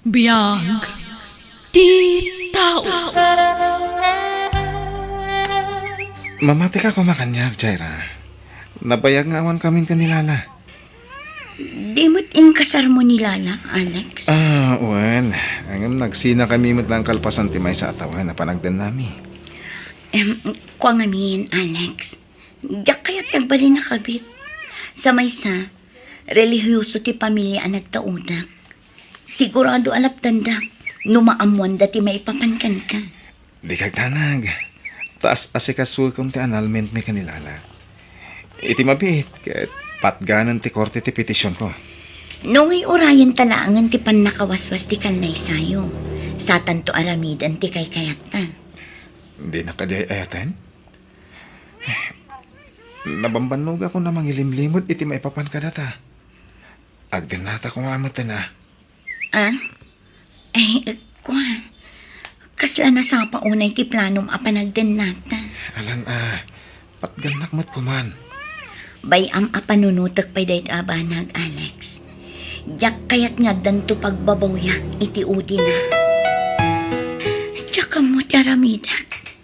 Biyag ti tao. Mamati ka kumakanyag, Jaira. Nabayag nga awan kaming kanilala. Di mo't inkasar mo ni Lala, Alex. Well, ang nagsina kami mo't lang kalpasan timay sa atawan na panagdan nami. Kwa ngamin, Alex. Diyak kaya't nagbali na kabit. Sa maysa, relihiyoso ti pamilya ang nagtaudak. Sigurado alap tanda, numaamuan dati maipapankan ka. Di kagtanag. Taas asikasul kong ti annulment may kanilala. Iti mabit, kahit patganan ti korte ti petisyon ko. Nungay orayan talaangan ti pan nakawaswas ti kanlay sayo. Sa tanto aramidan ti kay kayat na. Hindi nakadayayatan? Nabambanog ako na mangilimlimod iti maipapan ka data. Agdan nata kung amatan na. Kwa. Kasla na sa paunay ti planom apanagden nata. Alan patganak mat kuman. Bayam apanunutak pa'y dahit abanag, Alex. Diyak kaya't nga danto pagbabawyak iti udi na. Tsaka mo taramidak.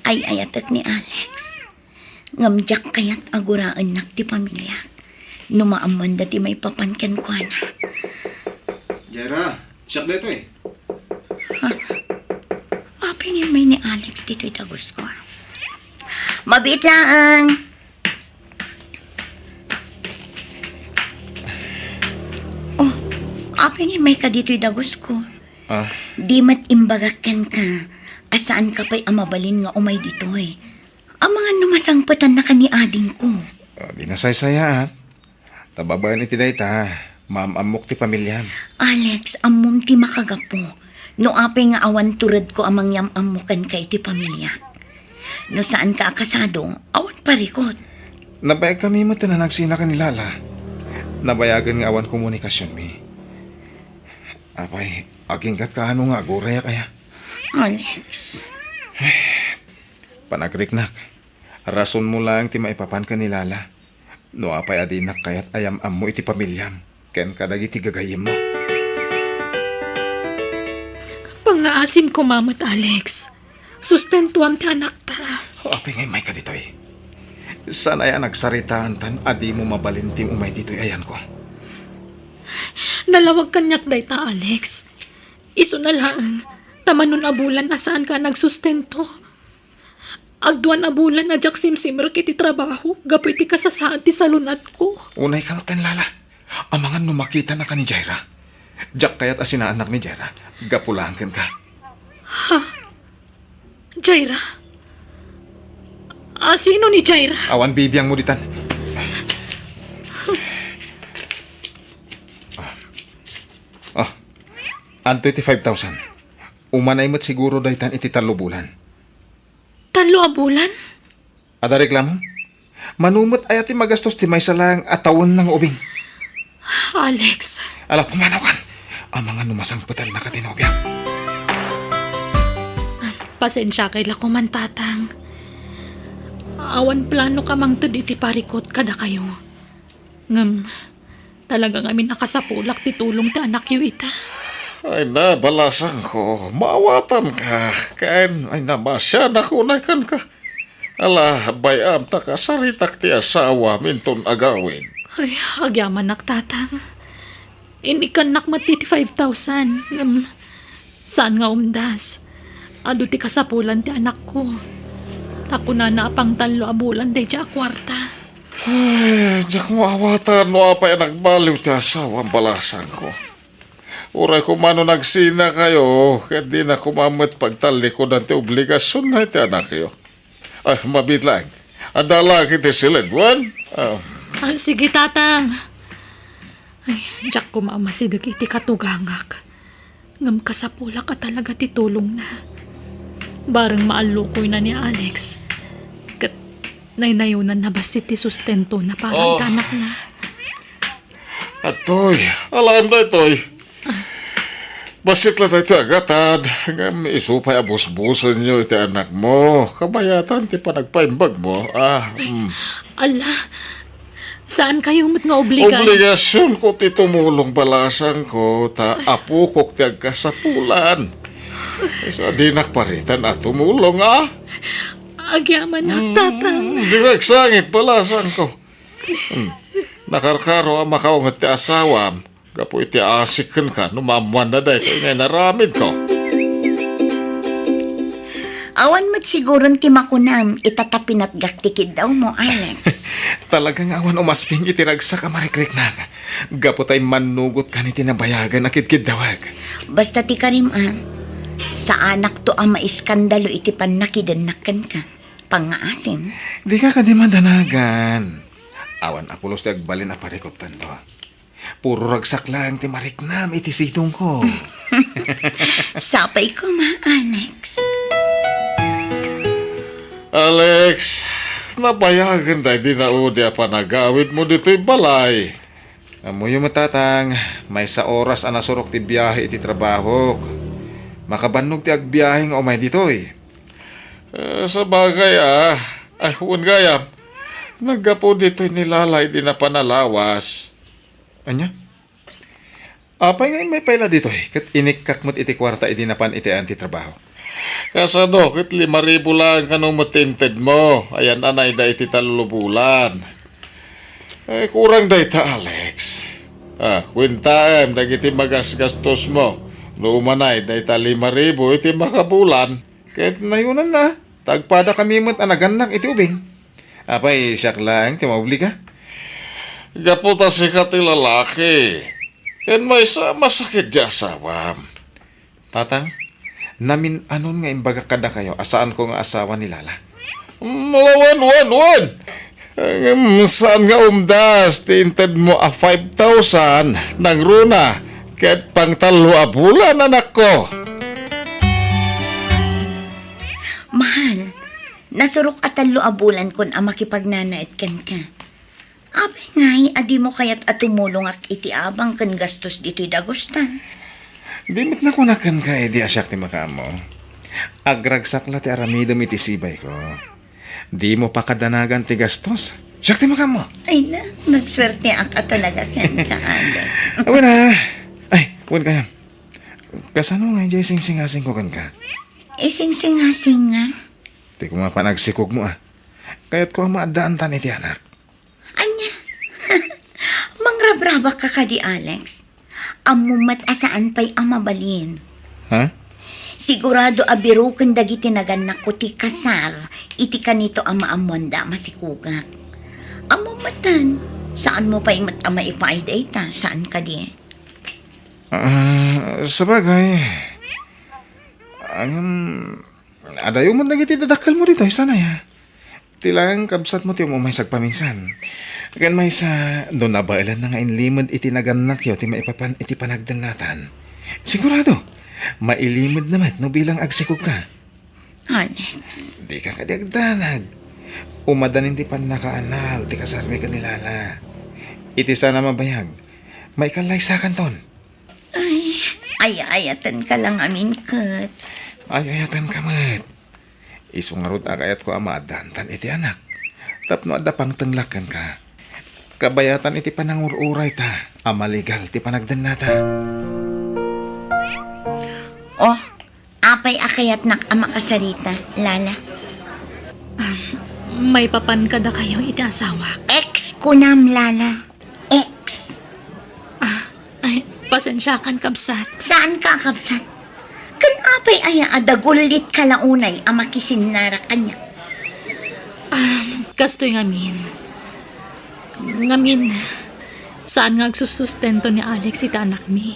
Ay ayatak ni Alex. Ngamdiyak kaya't aguraan nak ti pamilya. Numaaman dati may papankan ko na. Jaira, siyak dito eh. Apingin may ni Alex dito'y tagos ko. Mabit lang! Oh, apingin may ka dito'y dagos ko. Di mat imbagakan ka. Asaan ka pa'y amabalin nga umay dito'y. Ang mga numasangpatan na ka ni ading ko. Di nasaysayaan. Tababayan iti dayta. Maamamok ti pamilya. Alex, amom ti makagapo. No apay nga awan turad ko amang yam-amukan ka iti pamilya. No saan ka akasado, awan parikot. Nabayag kami mo na nagsina ka ni Lala. Nabayagan nga awan komunikasyon mi. Apay, aginggat ka ano nga aguraya kaya. Alex. Panagriknak. Rason mo lang ti maipapan ka ni Lala. No apay adinak kaya't ayam-am mo iti pamilyam. Ken kadagi ti gagayim mo. Pangaasim ko, Mamat Alex. Sustentuam ti anak ta. Apay ngay may ka dito'y. Sana yan nagsaritaan tan, adi mo mabalintim umay dito'y ayan ko. Nalawag kanyak day ta, Alex. Iso na lang, tamanon abulan asaan ka nagsustento. Agduan abulan na jak simsimmer kiti trabaho, gapoy ti kasasaan ti salunat ko. Unay ka ten Lala. Ang mga numakita na ka ni Jaira. Jack kaya't asinaanak ni Jaira. Gapulahan ka. Jaira? Sino ni Jaira? Awan bibiyang mo ditan. Ang 25,000. Umanay mo't siguro daytan iti 3 bulan. 3 abulan? Ada reklamo? Manumot ay ati magastos ti may salang atawon ng ubing. Alex. Ala, pumanaw kan. Ang mga numasangputan na katinobya. Pasensya kay lakuman tatang. Awan plano ka mang tud iti parikot kada kayo. Ngam, talaga kami nakasapulak ti tulong ti anak yu ita. Ay nabalasan ko, maawatan ka, kain ay namasya na kunakan ka. Ala, bayam ta ka saritak ti asawa minton agawin. Ay, agyaman nak tatang. Inikan nak matiti 5,000. Saan nga umdas? Ado ti kasapulan ti anak ko. Tako na pang 3 abulan day siya kwarta. Ay, jak mo awatan mo apay nagbaliw ti asawa ang balasan ko. Uray ko mano nagsina kayo, kaya di na kumamit pagtalikodan ti obligasyon na ti anak yo. Ay, mabit lang. Adala kiti sila, Juan. Sige tatang. Ay, Jack ko maamasidag iti katugangak. Ngam kasapula ka talaga ti tulong na. Barang maalukoy na ni Alex. Kat naynayunan na basit ti sustento na parang tanak na. Atoy, alam na itoy. Basit lang tayo agatad. Ngam isupay abus-busan nyo iti anak mo. Kabayatan ti panagpaimbag mo. Ala, Saan kayo mo't nga obligan? Obligasyon ko ti tumulong balasan ko, ta apo ko ti agkasapulan. So, di nakparitan at tumulong, Agyaman na, tatang. Di nagsangit balasan ko. Nakarkaro ang makaungat ti asawam. Kapo iti asikan ka, numamuan na dahi ko ngay naramid ko. Awan mo't siguron ti makunam, itatapin at gaktikid daw mo, Alex. Talagang awan umasping itiragsa ka marikrik na. Gapo tay manugot ka ni tinabayagan na kidkid dawag. Basta ti karim, sa anak to ang maiskandalo iti panakidannakan ka. Pangaasim. Di ka di madanagan. Awan apulos ti agbalin a parikot tanto. Puro ragsak lang ti mariknam iti sitong ko. Sapay ko ma, Alex. Alex, nabayagan dahi di na udi a panagawid mo dito'y balay. Amoy yung matatang, may sa oras ang nasurok ti biyahe iti trabaho. Makabannog ti agbiyahe nga umay dito'y. Sa bagay ay huwag gayam. Naggapo dito'y nilalay di na panalawas. Anya? Apay ngayon may paila dito'y. Kat inikak mo't iti kwarta iti napan iti anti trabaho. Kasano, kit 5,000 lang kanong matinted mo. Ayan anay da iti talulubulan. Kurang da ita, Alex. Kwintaem, dagiti magasgastos mo. Nuumanay, da ita 5,000 iti makabulan. Kahit nayunan na, tagpada kami mo't anaganak iti ubing. Apay, siyak lang, ti maubli ka. Gaputa si kati lalaki. Ken may masakit di asawam. Tatang, namin anon nga imbaga kada kayo, asaan ko nga asawa ni Lala. Wan. Saan nga umdas, tinted mo 5,000 ng runa. Kahit pang 3 bulan, anak ko. Mahal, nasurok at talo abulan kon ang makipagnanait kan ka. Abay ngay, adi mo kaya't atumulong ak iti abang kan gastos dito'y dagostan. Dimit na kunakan ka, di asyak ti makamo. Agragsak la ti aramidam iti sibay ko. Di mo pa kadanagan ti gastos. Siyak ti makamo. Ay na, nagswerte ak at talaga kan ka, Alex. Awan na. Ay, awan kaya. Kasano nga dyan sing-singasing ko kan ka? Ising-singasing nga. Di ko mapanagsikog mo Kaya't ko ang maadaan tan iti anak. Anya, mangrabraba ka ka di, Alex. Amumat asaan pa'y amabalin. Ha? Sigurado abiro kang dagiti naganak ko ti kasar, iti kanito ang maamonda masikugak. Amumatan, saan mo pa'y matama ipaida ita? Saan ka di? Sabagay. Adayo mo nagiti dadakal mo dito, sana ya. Tilang kabsat mo ti umay sagpaminsan. Kan may sa doon na bailan na nga inlimod iti naganak yo ti maipapan iti panagdanatan. Sigurado, mailimod naman no bilang agsikog ka. Alex, Di ka kadiagdanag. Umadanin ti panakaanal ti kasarmi ka nilala. Iti sana mabayag. May kalaysakan ton. ayatan ka lang amin kat. Ayayatan ka mat. Isungarot agayat ko amadantan iti anak. Tapno adda pang tenglakan ka. Kabayatan iti panangururay ta. Amaligal ti panagdanata. Oh, apay akayat nak ang makasarita, Lala. May papan kada kayo iti asawa. Ex ko nam, Lala. Ex. Ay, pasensyakan kabsat. Saan ka, kapsat? Kan apay aya adagulit kalaunay ang makisinara kanya. Kastoy ngamin. Ngamin, saan nga agsusustento ni Alex iti anak mi?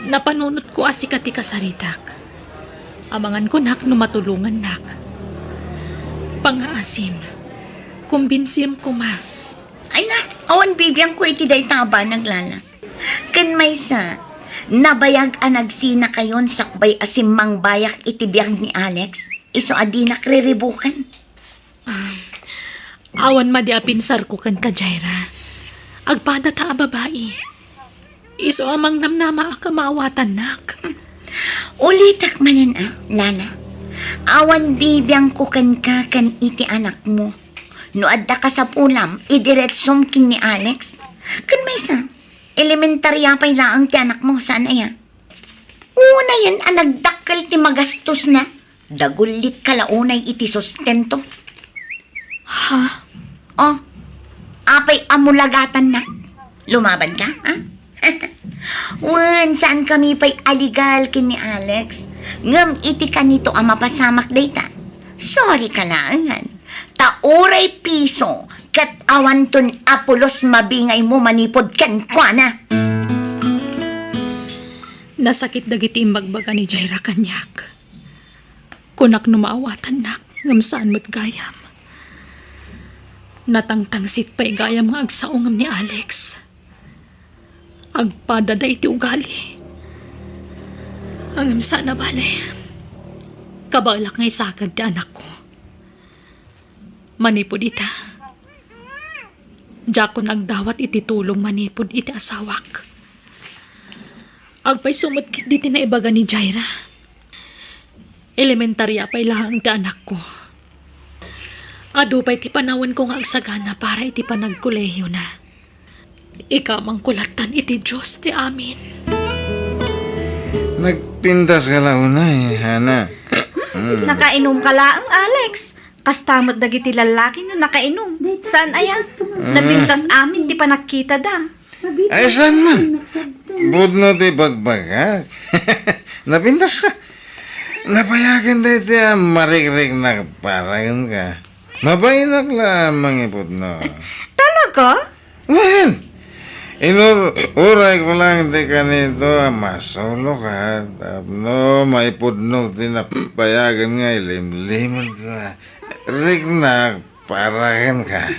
Napanunot ko asikati kasaritak. Amangan ko nak no matulungan nak. Pangaasim, kumbinsim ko ma. Ay na, awan bibiyang ko iti day taba naglala. Kan may sa, nabayag anagsina kayon sakbay asim mang bayak iti biyag ni Alex. Iso adi nakriribukan. Awan madiapinsar ko kan ka, Jaira. Agpada ta a babae. Iso amang namnama ka maawatan nak. Ulitak manan Lana. Awan bibiyang ko kan iti anak mo. No adda ka sa pulam, idiretsom kin ni Alex. Kan may sa, elementarya pa ilaang ti anak mo, saan ya? Una yan, ang nagdakkel ti magastos na. Dagulit kalaunay iti sustento. Ha? Oh, apay amulagatan na. Lumaban ka, ha? Wan, saan kami pa'y aligal kin ni Alex? Ngam iti ka nito ang mapasamak data. Sorry ka lang, tauray piso, kat awanton apulos mabingay mo manipod ken kwa na. Nasakit dagiti imbagbaga ni Jaira kanyak. Kunak numaawatan nak, ngam saan mo't gayam. Natangtangsit pa'y gayam nga agsaungam ni Alex. Agpadada iti ugali. Angam sana bale. Kabalak ngay sakad ti anak ko. Manipod ita. Diyak ko nagdawat iti tulong manipod iti asawak. Agpay sumot kit di tinaibaga ni Jaira. Elementarya pa'y lahang ti anak ko. Adu pa'y ti panawan ko nga agsagana para iti panagkolehiyo na. Ikamang kulatan iti Diyos ti amin. Nagpintas ka lang una Hana. Nakainom ka laang, Alex. Kastamot dagiti lalaki no nakainom. Saan aya? Nabintas amin, di pa nakita da. Ay, saan man? Budno ti bagbagak. Napintas ka. Napayagan na iti marikrik na paragan ka. Mabayinak lamang ipudno. Talaga? Well, inuray ko lang di ka nito masolo ka. Tapno, maipudno tinapayagan nga ilimliman ka. Rignak, paragan ka.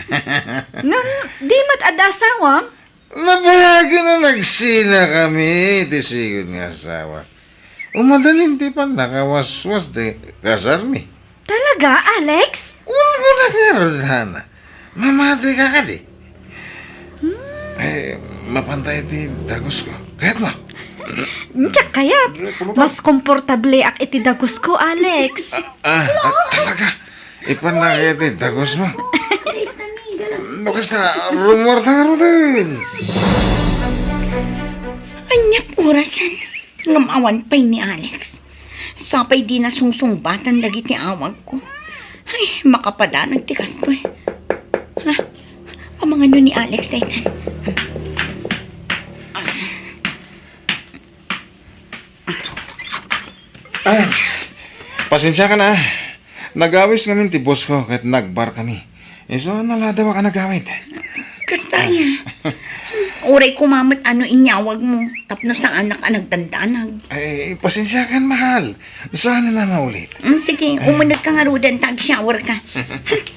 Ngam, di mat adasawam? Napayagan na nagsina kami, tisigod nga asawa. Umadaling di pa nakawaswas di kasarmi. Talaga, Alex? Wala ko na nga, Hana. Mamati ka ka di. Eh, mapantay di dagos ko. Kaya't mo. Tiyak kayat. Mas komportable ak iti dagos ko, Alex. Talaga. Ipanakit di dagos mo. Nukas na, rumor na nga din. Anyap orasan, ngamawan pa'y ni Alex. Sapay di na sungsungbatan dagiti awag ko. Ay, makapadanag tikas ko eh. Ha? Ang mga ni Alex, Taytan. Pasensya ka na. Nagawis kami ti boss ko kahit nagbar kami. So, naladawa ka nagawit. Kastaya. Uray kumamot ano inyawag mo. Tapno sa anak ang nagdandanag. Eh, pasensya ka mahal. Saan na maulit? Sige, umunod ka nga rudan, tag-shower ka.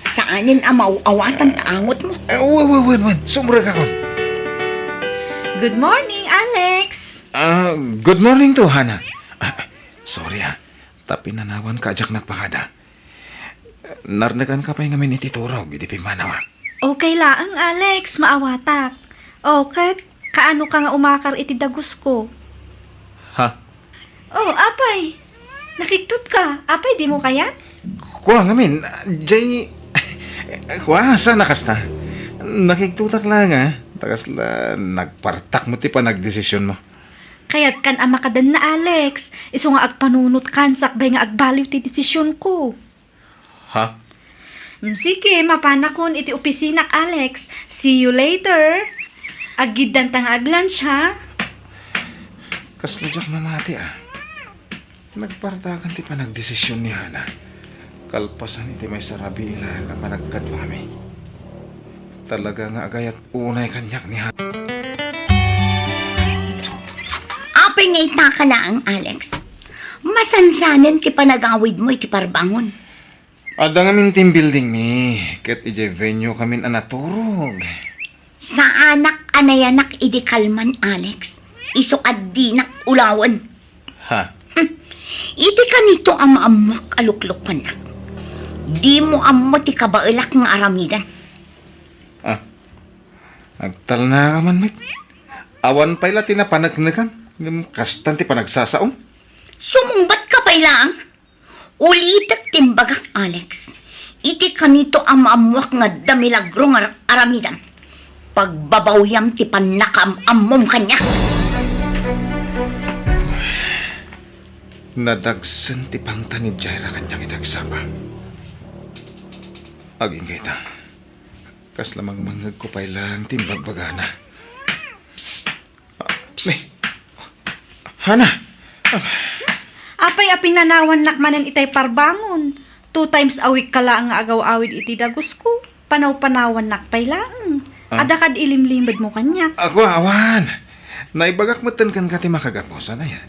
Saanin amaw awatan taangot mo. Wan. Sumra ka kon. Good morning, Alex. Good morning to, Hana. Sorry Tapinanawan ka ajak nagpakada. Narnagan ka pa yung ngamin ititurog, hindi pimanawa. Okay laang, Alex. Maawatak. Okay, kaano ka nga umakar iti dagos ko? Ha? Oh, apay. Nakiktot ka. Apay, di mo kayat? Kuha ngamin, Jay... Kuha, sana kasta. Nakiktutak lang Takas la, nagpartak mo ti pa nagdesisyon mo. Kayat kan ang makadan na, Alex. Iso nga agpanunot kan sakbay nga agbaliw ti desisyon ko. Ha? Sige, mapanakon iti opisinak, Alex. See you later. Agidan tang aglunch, ha? Kasladyak mamati Nagpartakan ti pa nagdesisyon ni Hana. Kalpasan iti may sarabi ila nga panagkadwami. Talaga nga agayat unay kanyak ni Hana. Apay nga itakalaang, Alex. Masansanan ti panagawid mo iti parbangon. Ada nga min team building mi. Ket ije venue kamin anaturog. Sa anak anayanak idi kalman, Alex. Iso addinak ulawan. Ha? Iti ka nito ang maamak aluklok kanak. Di mo amo ti kabailak ng aramidan. Agtal na ka man, mate. Awan pa'y lati na panagnagam. Kastan ti panagsasaom. Sumumbat ka pa ilang. Ulitak timbagak, Alex. iti kanito ang maamuak nga damilagro nga aramidan. Pagbabawyam ti panakam-ammom kanya. Nadagsan ti pangtan ni Jaira kanyang itagsama. Aging kita. Kas lamang mangag ko pa lang timbagbagana. Psst! Psst! Hana! Apay aping nanawan nakmanan itay parbangon. 2 times a week ka lang nga agaw-awid iti dagos ko. Panaw-panawan nakpay lang. Adakad ilimlimad mo kanya. Ako, awan! Naibagak matan kan kati makagaposan na yan.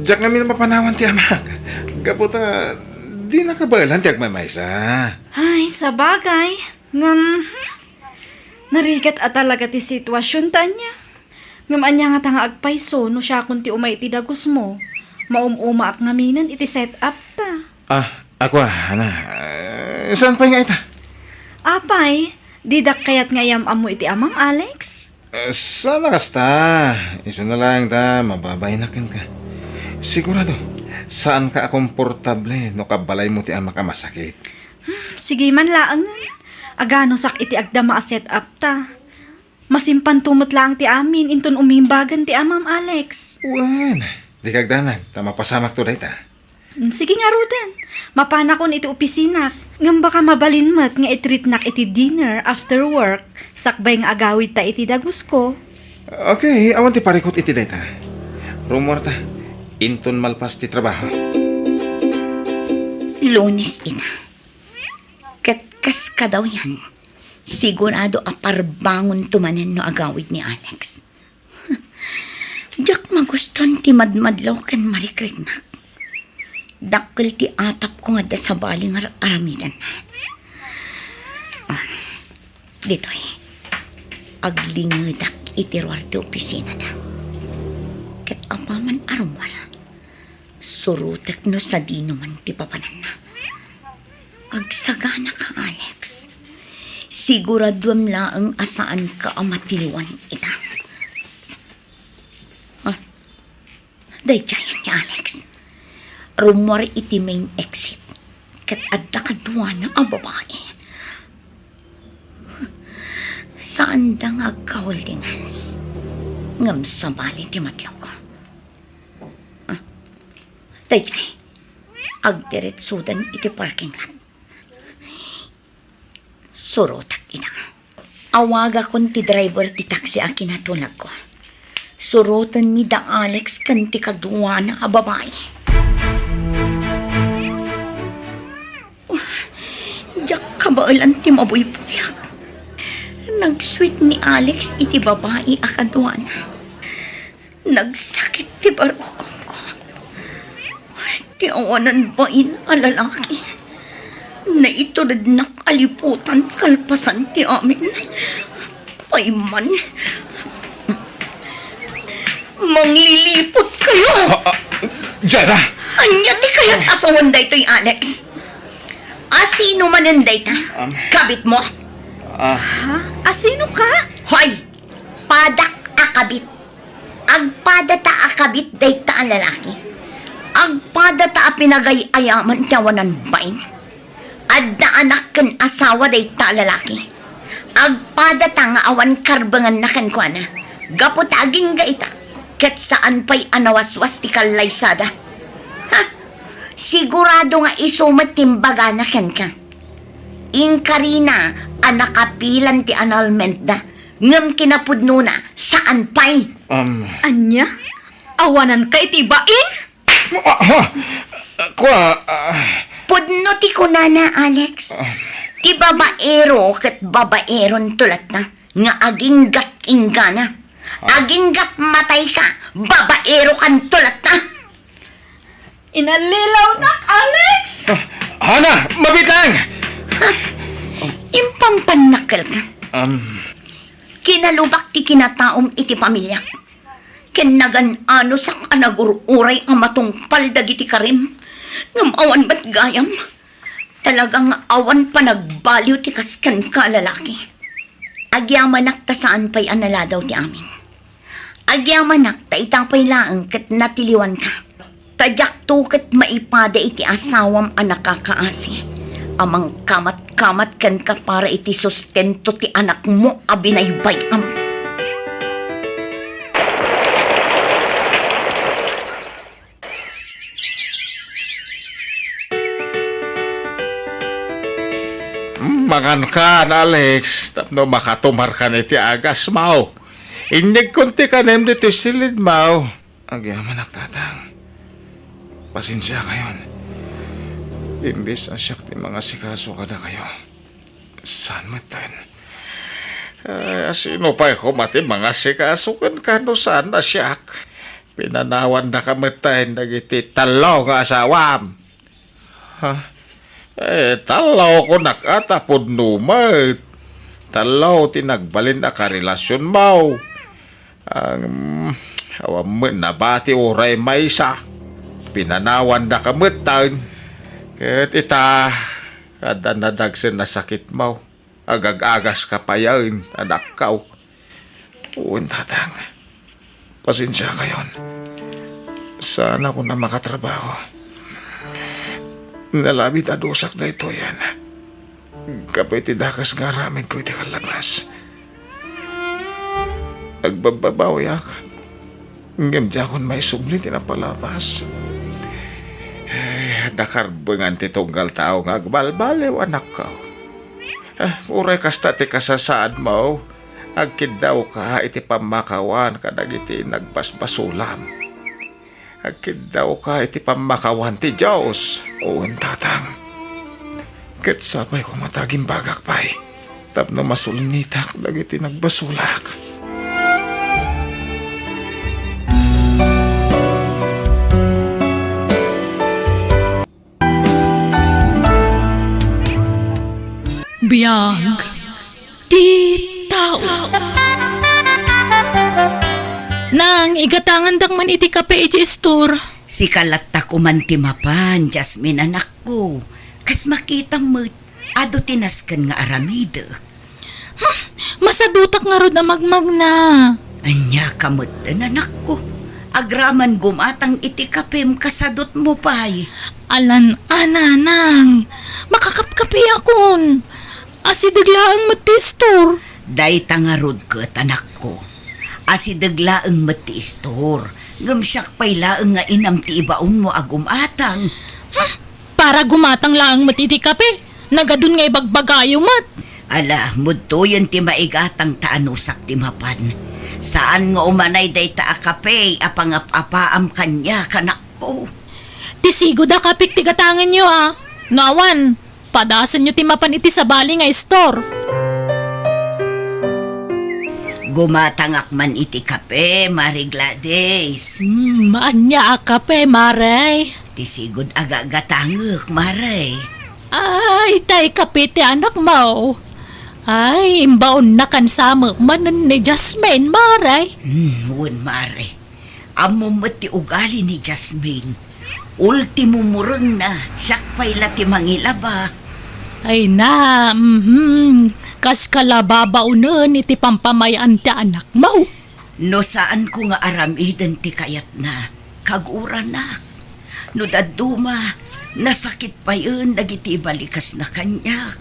Diyak namin mapanawan ti amak. Kaputa, di nakabalan ti agmamaysa. Ay, sa bagay. Ngam, narigat at talaga ti sitwasyon tanya. Ngam anya nga tanga agpayso no siya kung ti umay ti dagos mo. Maumuma ak ngaminan iti set up ta. Ako, Hana. Saan pa nga ita? Apay, didak kayat ngayam amo iti amang Alex? Sana kasta. Isa na lang ta, mababaynakan ka. Sigurado, saan ka komportable no kabalay mo ti amak ka masakit? Sige man laang. Agano sak iti agdama a set up ta. Masimpan tumot lang ti amin inton umimbagan ti amam Alex. Wan, di kagdanan. Mapasamak to dahi ta. Sige nga Ruden. Mapana kon iti opisina. Ngam baka mabalinmat nga itreat nak iti dinner after work. Sakbay nga agawid ta iti dagos ko. Okay, awan ti parikot iti dahi ta. Rumor ta, inton malpas ti trabaho. Lunes ina. Katkas ka daw yan. Sigurado aparbangon tumanen no agawid ni Alex. Diyak maguston ti madmadlaw kan marikregnak. Dakkel ti atap ko nga da sa baling aramidan. Dito'y aglingadak itiruar ti opisina na. Ket apaman arumwala. Surutek no sa dino man ti papanan na. Agsagana ka, Alex. Siguraduam laang asaan ka amatiliwan ita. Dayjayan ni Alex. Rumor iti main exit. Kat adda kadwa na ang babae. Saan da nga ka-holding hands? Ngam sa bali ti matlaw ko. Dayjay. Agdiretsudan iti parking lot. Surotak ina. Awaga kon ti driver ti taxi akin natulag ko. Surotan mi da Alex kan ti kadwa na a babae. Diyak kabaalan ti mabuy puyak. Nag-sweet ni Alex iti babae a kadwa na. Nagsakit ti barukong ko. Ti awanan bain a lalaki. Na itulad na kaliputan kalpasan ti amin. Payman. Manglilipot kayo! Jaira! Anya ti kayat asawan day to'y Alex? Asino man ang day ta? Kabit mo? Ha? Asino ka? Hoy! Padak akabit. Agpada ta akabit day ta ang lalaki. Agpada ta pinagay-ayaman tawanan bain. Adda anak kan asawa day ta lalaki. Agpada ta nga awan karbangan na kan kwa na. Gapot aging ga ita. Ket saan pa'y anawaswas ti kalaysada. Ha? Sigurado nga isumat timbaga na kan ka. Inkarina anakapilan ti annulment da. Ngam kinapudno na saan pa'y. Anya? Awanan ka itibain? Pudno ti kunana, Alex. Ti babaero ket babaeron tulat na. Nga aging gat ingana. Aging gat matay ka. Babaero kan tulat na. Inalilaw na, Alex! Hana! Mabitang! Impampanakal ka. Kinalubak ti kinataom iti pamilya. Kinagan ano sa kanagururay ang matungpal dagiti karim. Ngam awan ba't gayam? Talagang awan pa nagbaliw ti kaskan ka lalaki. Agyamanak ta saan pa'y analadaw ti amin. Agyamanak ta itang pa'y laang kat natiliwan ka. Tadyak to kat maipada iti asawam anak kakaasi. amang kamat-kamat kan ka para iti sustento ti anak mo abinaybayam. Mangan ka na, Alex. Tapno makatumar ka na iti agas, Mau. Inyag kunti ka na dito silid, Mau. Agyaman nagtatang. Pasensya kayon. Imbis ang siyak ti mga sikaso kada kayo. Saan matan? Sino pa ko mati mga sikasukan ka no saan na siyak? Pinanawan na kamatayin nagiti talaw nga asawam. Ha? Talaw ko nakatapod numat. Talaw tinagbalin na karelasyon mo. Ang awam mo nabati oray maysa. Pinanawan na kamatayin. Kahit ita, kada nadagsin na sakit mo. Agag-agas ka pa yan, anak ka. Uwan tatang. Pasensya kayon. Sana ko na makatrabaho. Nalabit adusak na ito yan. Kapay ti dakas nga ramin ko iti kalabas. Agbababawiyak. Ngamdya kon may sublit na palabas. Nakarbangan ti tunggal tao nga agbalbaliw, anak ka. Uray kasta ti kasasaan mo. Agkid daw ka iti pamakawan kadag iti nagbasbasulam. Agkid daw ka iti pamakawan ti Diyos. Uwan tatang. Kat sabay ko mataging bagak pa'y. Tapno masulnitak dagiti nagbasulak. Biyag ti tao. Nang igatangan dak man iti kape iti store. Si kalata ko man timapan, Jasmine anak ko. Kas makitang mo, ado tinaskan nga aramida. Masadutak nga rod na magmag na. Anya kamot anak ko. Agraman gumatang iti kapem kasadot mo pa'y. Alan ananang. Makakapkapi akon. Asidaglaang mati store. Day tangarod kat anak ko. Asidaglaang mati istor. Gamsyak pa'y laang nga inam ti ibaon mo agumatang. Para gumatang laang mati iti kape. Nagadun nga ibagbagayo mat. Ala, mudto yun ti maigatang taanusak ti mapan. Saan nga umanay day ta akape, apangap-apaam kanya kanak ko. Tisigo da kapik tigatangan nyo Nawan, padasan nyo timapan iti sa bali nga store. Gumatangak man iti kape, Mari Gladys. Maanya kape, maray. Tisigod agagatangak, Maray. Ay, tay kape ti anak mo. Ay, imbaon na kansama manan ni Jasmine, maray. Wun, Mare. Amo mo ti ugali ni Jasmine. Ultimo murang na, siyak pa'y lati mangilaba. Ay na, kas kalababaunan iti pampamayan ti anak mo. No saan ko nga aramidan ti kayat na, kaguranak. No daduma, nasakit pa yun, nagiti balikas na kanya.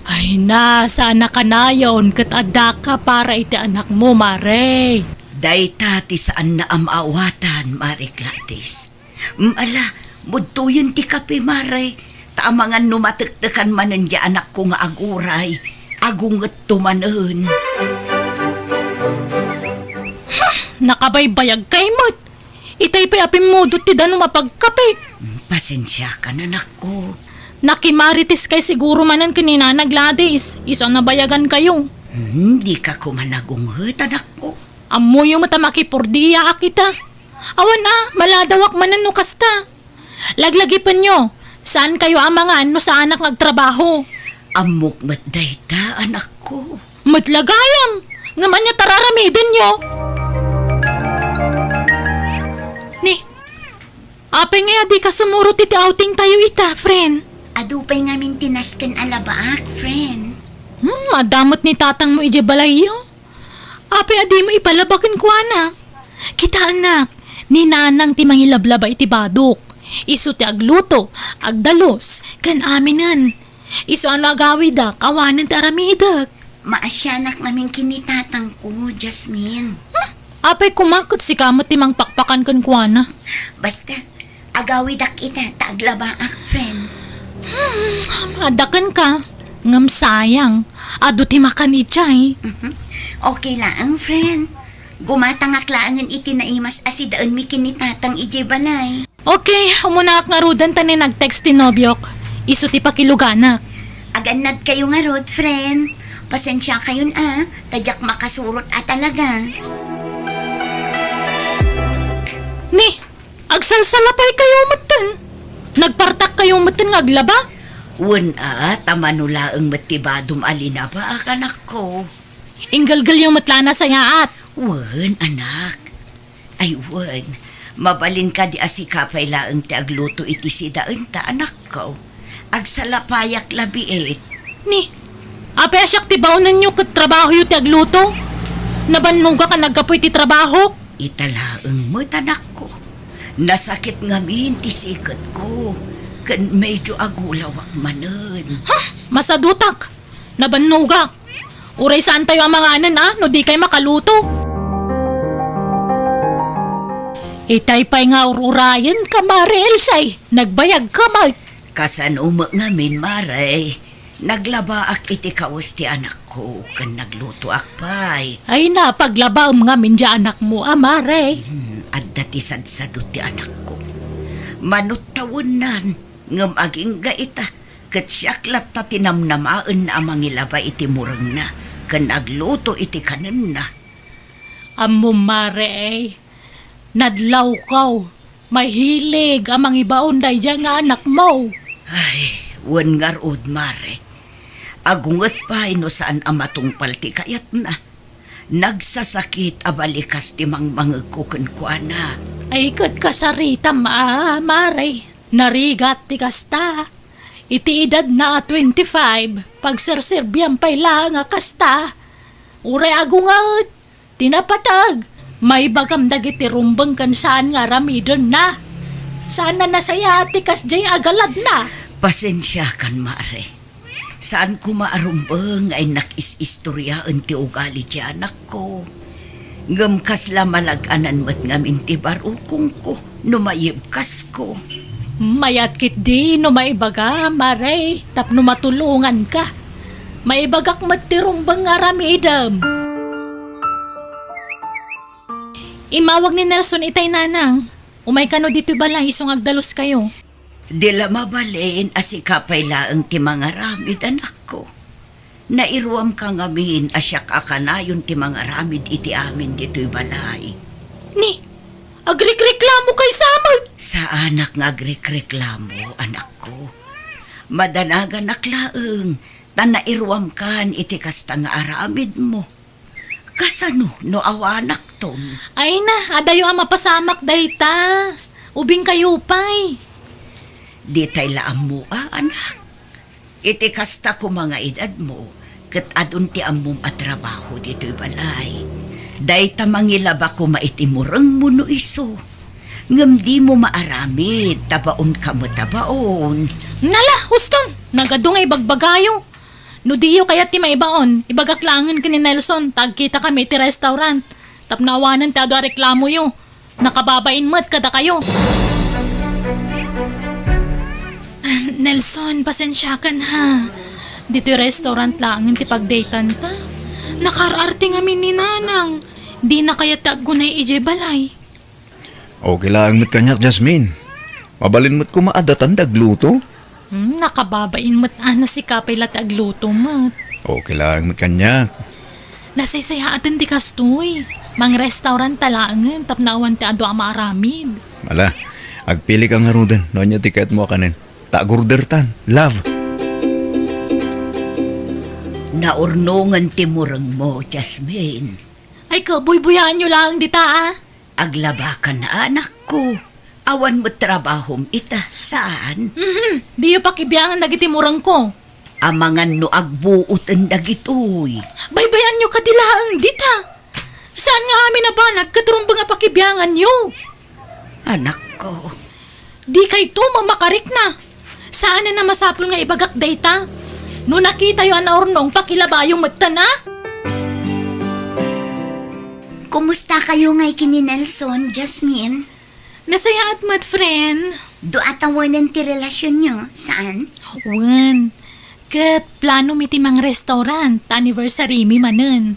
Ay na, sana kanayon kat adda ka para iti anak mo, mare. Dayta ti saan na amawatan, Mari Gladys. Ala, mudto yun ti kape, Mare. Taamangan numatektekan manan di anak ko nga aguray. Agunget tumanen. Nakabaybayag kay mo't. Itay pa apim mo do't ti dano mapagkapik. Pasensya ka na, anak ko. Nakimaritis kay siguro manan kanina na Gladys. Iso nabayagan kayo. Hindi ka kumanagunghet, anak ko. Amo yung matamakipurdiya akita. Awan maladawak manan no kasta. Laglagipan nyo. Saan kayo amangan no sa anak nagtrabaho? Amok matdayta, anak ko. Matlagayam. Nga man niya tararamidin nyo. Ni, ape nga di ka sumurot iti outing tayo ita, friend. Adupay ngamin tinaskan alabaak, friend. Madamot ni tatang mo ije balayo. Ape adi mo ipalabakin ko anak. Kita anak, ni nanang ti mangilablaba iti badok. Isu ti agluto, agdalos, kan aminan. Iso ano agawid dak, awanan ti aramidak. Maasyanak namin kinitatang ko, Jasmine. Apay kumakot si kamot ti mang pakpakan kan kuana. Basta, agawidak ita, taglabaak, friend. Adakan ka. Ngam sayang. Ado ti makan ichay. Okay lang, friend. Gumatangak laangan itinaimas asidaan mi kinitatang ije balay. Okay, umunak nga rudan tani nag-text ti nobyok. Iso ti pakiluganak. Aganad kayo nga rod, friend. Pasensya kayon tadyak makasurot talaga. Ni, agsalsalapay kayo matan. Nagpartak kayo matan nga aglaba. Wan tamanula ang matibadom alina ba anak ko? Inggalgal yung matlana sa yaat. Wan, anak. Ay, wan. Mabalin ka di asikapay laang ti agluto iti sidaan ta, anak ko. Agsalapayak labiit. Ni, apay asyak ti baunan nyo kat trabaho yu ti agluto. Nabanuga ka nagkapoy ti trabaho. Italaang mo't anak ko. Nasakit ngamin ti sikat ko. Kan medyo agulawak manen. Ha? Masadutak. Nabanuga. Uray saan tayo ang mga anan no di kay makaluto. Itay pa'y nga ururayan ka Mare Elsay. Nagbayag ka Mike. Kasan ngamin, Maray. Naglabaak iti kawas ti anak ko. Kan nagluto akpay. Ay na, paglabaam nga minja anak mo, Mare. At dati sadsadot ti anak ko. Manutawanan. Ngam aging gaita. Kat siyaklat ta tinamnamaan na amang ilaba iti murang na. Kan nagluto iti kanan na. Amo Mare. Nadlaw kaw. May hilig amang ibaon day dyan nga anak mo. Ay, wan nga rod, Mare. Agungat pa no saan amatong palti kayat na. Nagsasakit abalikas ti mangmangag ko kuana. Ay kat kasarita Mare. Narigat ti kasta. Iti edad na 25. Pagserserbyang pay lang nga kasta. Uray agungat. Tinapatag. May bagam dagiti rumbang kan saan nga ramidon na. Sana nasaya ati kas jay agalad na. Pasensya kan, Mare. Saan ko maarumbang ay nakis-istoryaan ti ugali ti anak ko. Ngam kasla malaganan mat ngamin ti barukong ko, numayibkas ko. Mayat kit di no maibaga, Mare. Tapno matulungan ka. Maibagak matirumbang nga ramidam. Imawag ni Nelson itay nanang. Umay kano dito balay isong agdalos kayo. Dila mabalin asikapay laang ti mga ramid anak ko. Nairuam ka ngamin asyak akanayon ti mga ramid iti amin dito'y balay. Ni, agrekreklamo kay samag. Sa anak nga agrekreklamo, anak ko. Madanagan aklaang, tanairuam kan iti kasta nga aramid mo. Kasano no awanak ton? Ay na, adayo ang mapasamak dayta. Ubing kayo pay. Di tay laam mo anak. Iti kasta ko mga edad mo, kat adun ti amom at trabaho dito'y balay. Dayta mangilaba ko maitimurang mo no iso. Ngam di mo maaramid, tabaon ka mo tabaon. Nala, huston, nagadungay bagbagayo. No diyo kaya ti maibaon, ibagaklangan ka ni Nelson, tagkita kami ti restaurant. Tapnawanan ti ado reklamo yo. Nakababain mo't kada kayo. Nelson, pasensya ka na. Dito yung restaurant lang ti pagdatean ta. Nakararte nga ni nanang. Di na kaya taggunay ije balay. Okay lang mo't kanyak, Jasmine. Mabalin mo't kumaadatan dagluto. Nakababain mo't ana si kapay lat agluto mo't. Okay lang mo't kanyak. Nasaysaya atin di kastoy. Mang restaurant talangan tapnawan ti ado ang maaramid. Mala, agpili ka nga rudan. Noon yung tiket mo kanin. Tagurdertan. Love. Naurnungan ti murang mo, Jasmine. Ay kabuy-buyaan nyo lang dita Aglaba ka na anak ko. Awan mo trabahom ita. Saan? Di yung pakibiyangan nagitimurang ko. Amangan no agbuot ang dagitoy. Baybayan nyo kadilaang dita. Saan nga amin na ba nagkatrumbang nga pakibiyangan nyo? Anak ko. Di kay to mamakarik na. Saan na masapol nga ibagak data? No nakita yun na ornong pakilabayong mata na? Kumusta kayo ngay kini Nelson, Jasmine? Nasaya at mat, friend. Do atawanan ti relasyon nyo? Saan? Wan. Kat plano mi timang restaurant, anniversary mi manen.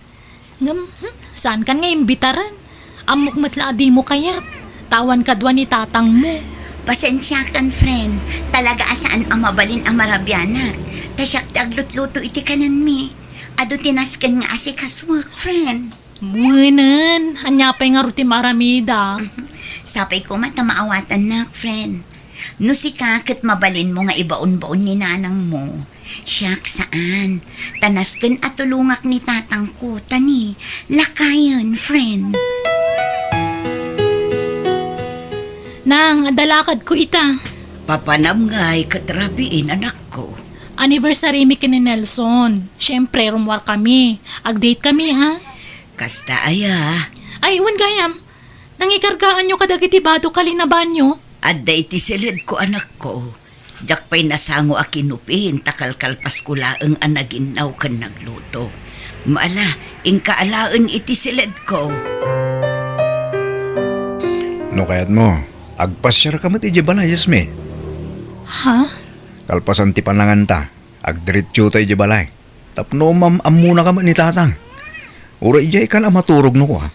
Saan kan nga imbitaran? Amok matla di mo kayat. Tawan kadwa ni tatang mo. Pasensya kan, friend. Talaga asaan ang mabalin ang marabyanak. Tasyak taglutluto iti kanan mi. Ado tinaskan nga asikas work, friend. Munan, anya pa'y nga ruti maramida. Sapay ko mata maawatan na, friend. No si kakit mabalin mo nga ibaon-baon ni nanang mo. Siyak saan? Tanaskan at tulungak ni tatang ko, tani. Lakayan, friend. Nang, adalakad ko ita. Papanam nga'y katrabiin, anak ko. Anniversary mi kini Nelson. Siyempre, rumwar kami. Ag-date kami, ha? Kasta aya. Ay, iwan gayam. Nangikargaan nyo kadagiti bado kalinaban nyo. Adda iti silid ko, anak ko. Jak pa'y nasango a kinupin, takalkalpas ko laeng anaginaw kan nagluto. Maala, ingkaalaan iti silid ko. No kayat mo, agpasyar ka mo ti balay, Yasmi. Ha? Kalpasan ti panangan ta, agdiretso tayo di balay. Tapno amuna ka mo ni tatang. Ura ijay ka na maturog no ko ha.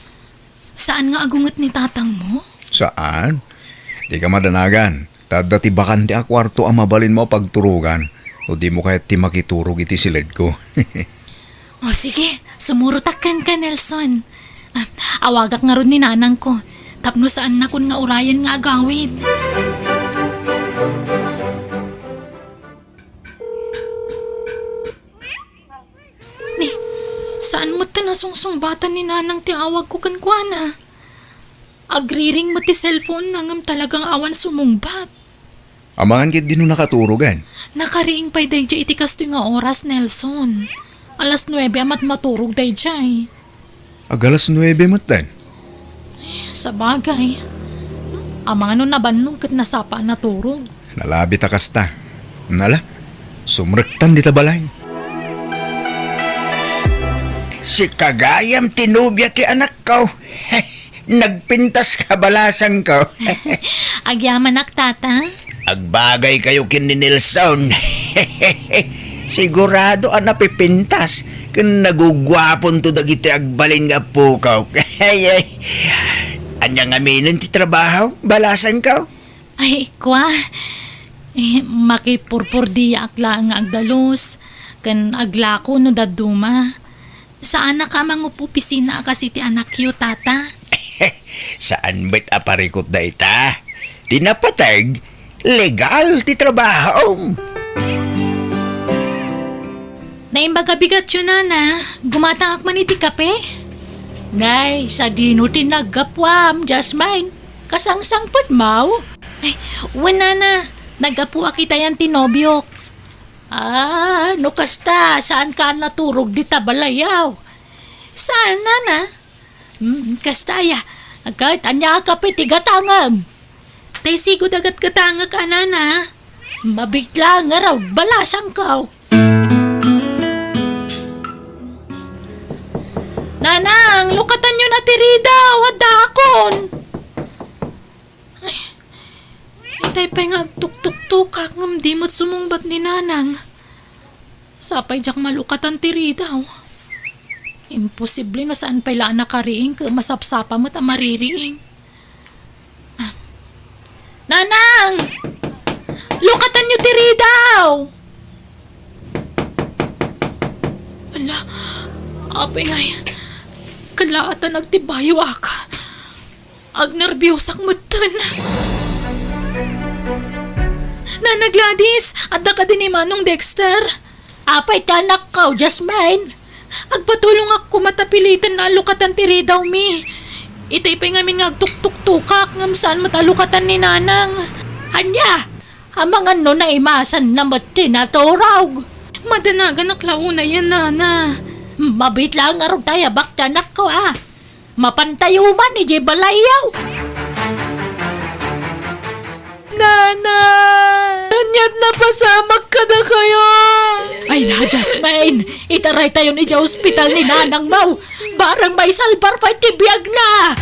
Saan nga agungot ni tatang mo? Saan? Di ka madanagan. Tada ti bakante a kwarto ang mabalin mo pagturugan. O di mo kahit ti makiturog iti silid ko. O sige, sumurutakkan ka, Nelson. Awagak nga ron ni nanang ko. Tapno saan na kun nga urayan nga agawid. Ni, saan mo ta nasungsungbatan ni nanang ti awag ko kankwana? Agriring mo ti cellphone nangam talagang awan sumungbat. Amangan kit di no nakaturugan. Nakariing pa'y day iti kasto nga oras, Nelson. Alas 9 amat maturog day jay. Agalas 9 matan. Sa bagay. Amang ano nabanong kat nasapa na turog. Nalabi ta kasta. Nala, sumrektan di ta balay. Si Kagayam tinubya ti anak ko. Nagpintas kabalasan ko. Agyaman ak, tata. Agbagay kayo kin ni Nelson. Sigurado ang napipintas. Kung nagugwapon to dagiti agbalin nga pukaw. Anyang aminin ti trabaho? Balasan ka? Ay, kwa. Makipurpur di akla nga agdalos. Kan aglako no daduma. Saan na ka mangupupisina kasi ti anak yo, tata? Saan ba't aparikot da ita? Tinapatag, legal ti trabaho. Naimbaga-bigat yun, nana. Gumatangak man iti kape? Nay, sa dino tinagapwam, Jasmine. Kasangsangpot mau. Ay, wala na. Nagapu kita yan tinobyok. No kasta, saan ka naturog di tabalayaw? Saan, nana? Kasta ya, agad anya kape tigatangam. Tay sigod agad katanga ka, nana. Mabigla nga raw, balasang kaw. Nanang, lukatan nyo na tirida, wadakon. Ay, itay pa nga tuk-tuk-tukak ngam di mo't sumungbat ni nanang. Sapay jak malukatan tirida. Imposible no saan pa'y laan nakariing ka masapsapa mo't amaririing. Nanang! Lukatan nyo tirida! Ala, apay nga yan. Kalaatan nagtibayo aka. Agnerbiyosak mutan. Nana Gladys, adda ka din ni Manong Dexter. Apay tanak ka, Jasmine. Agpatulong ako matapilitan na lukatan tiri daw mi. Itay pa nga min ngagtuk-tuk-tukak ngam saan matalukatan ni Nanang. Anya, hamangan no na imasan na matinaturaw. Madanagan na klauna yan, Nana. Mabit lang araw tayo baktanak ko Mapantayuman ni Balayaw. Nana! Anyat na pasamak ka na kayo! Ay na, Jasmine! Itaray tayo ni sa ospital ni Nanang Mau! Barang may salbar pa tibiyag na!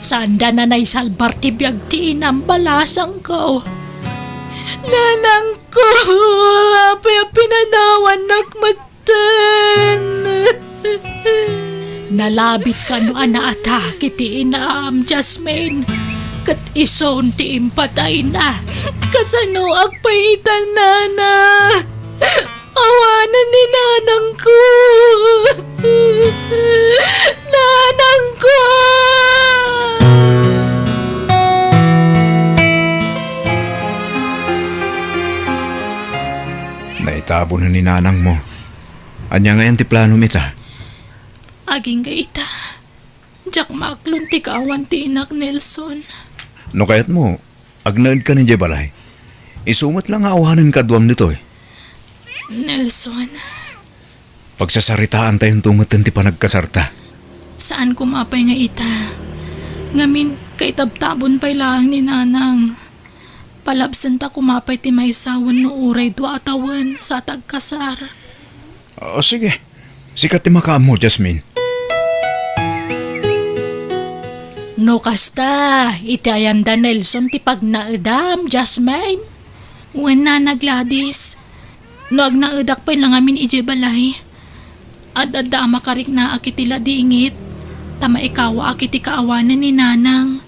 Sanda na nay salbar tibiyag ti inambalasang ko. Nanang ko! Apay pinanawan nakmatan! Nalabit ka no anaatake ti inaam, Jasmine. Kat ison ti impatay na. Kasano agpaitan na. Awanan ni nanang ko. Nanang ko! Naitabo na ni nanang mo. Anya ngayon ti plano mita? Aging gaita. Jack maklon ti kawan ti inak Nelson. No kayat mo, agnaid ka ni balay. Isumat lang awahanan kadwam nito eh. Nelson, Pagsasaritaan tayong tumatan ti panagkasarta. saan kumapay nga ita? Ngamin kay tabtabon pa'y lang ni nanang. Palabsan ta kumapay ti may sawan no uray dua atawan sa tagkasar. O sige, sikat ti makaam mo, Jasmine. No kasta, iti ayanda Nelson ti pagnaedam, Jasmine. Wen na Gladys. No agnaedak pa'y lang amin ije balay. Adada makarik na akitila dingit. Tama ikaw akiti kaawanan ni nanang.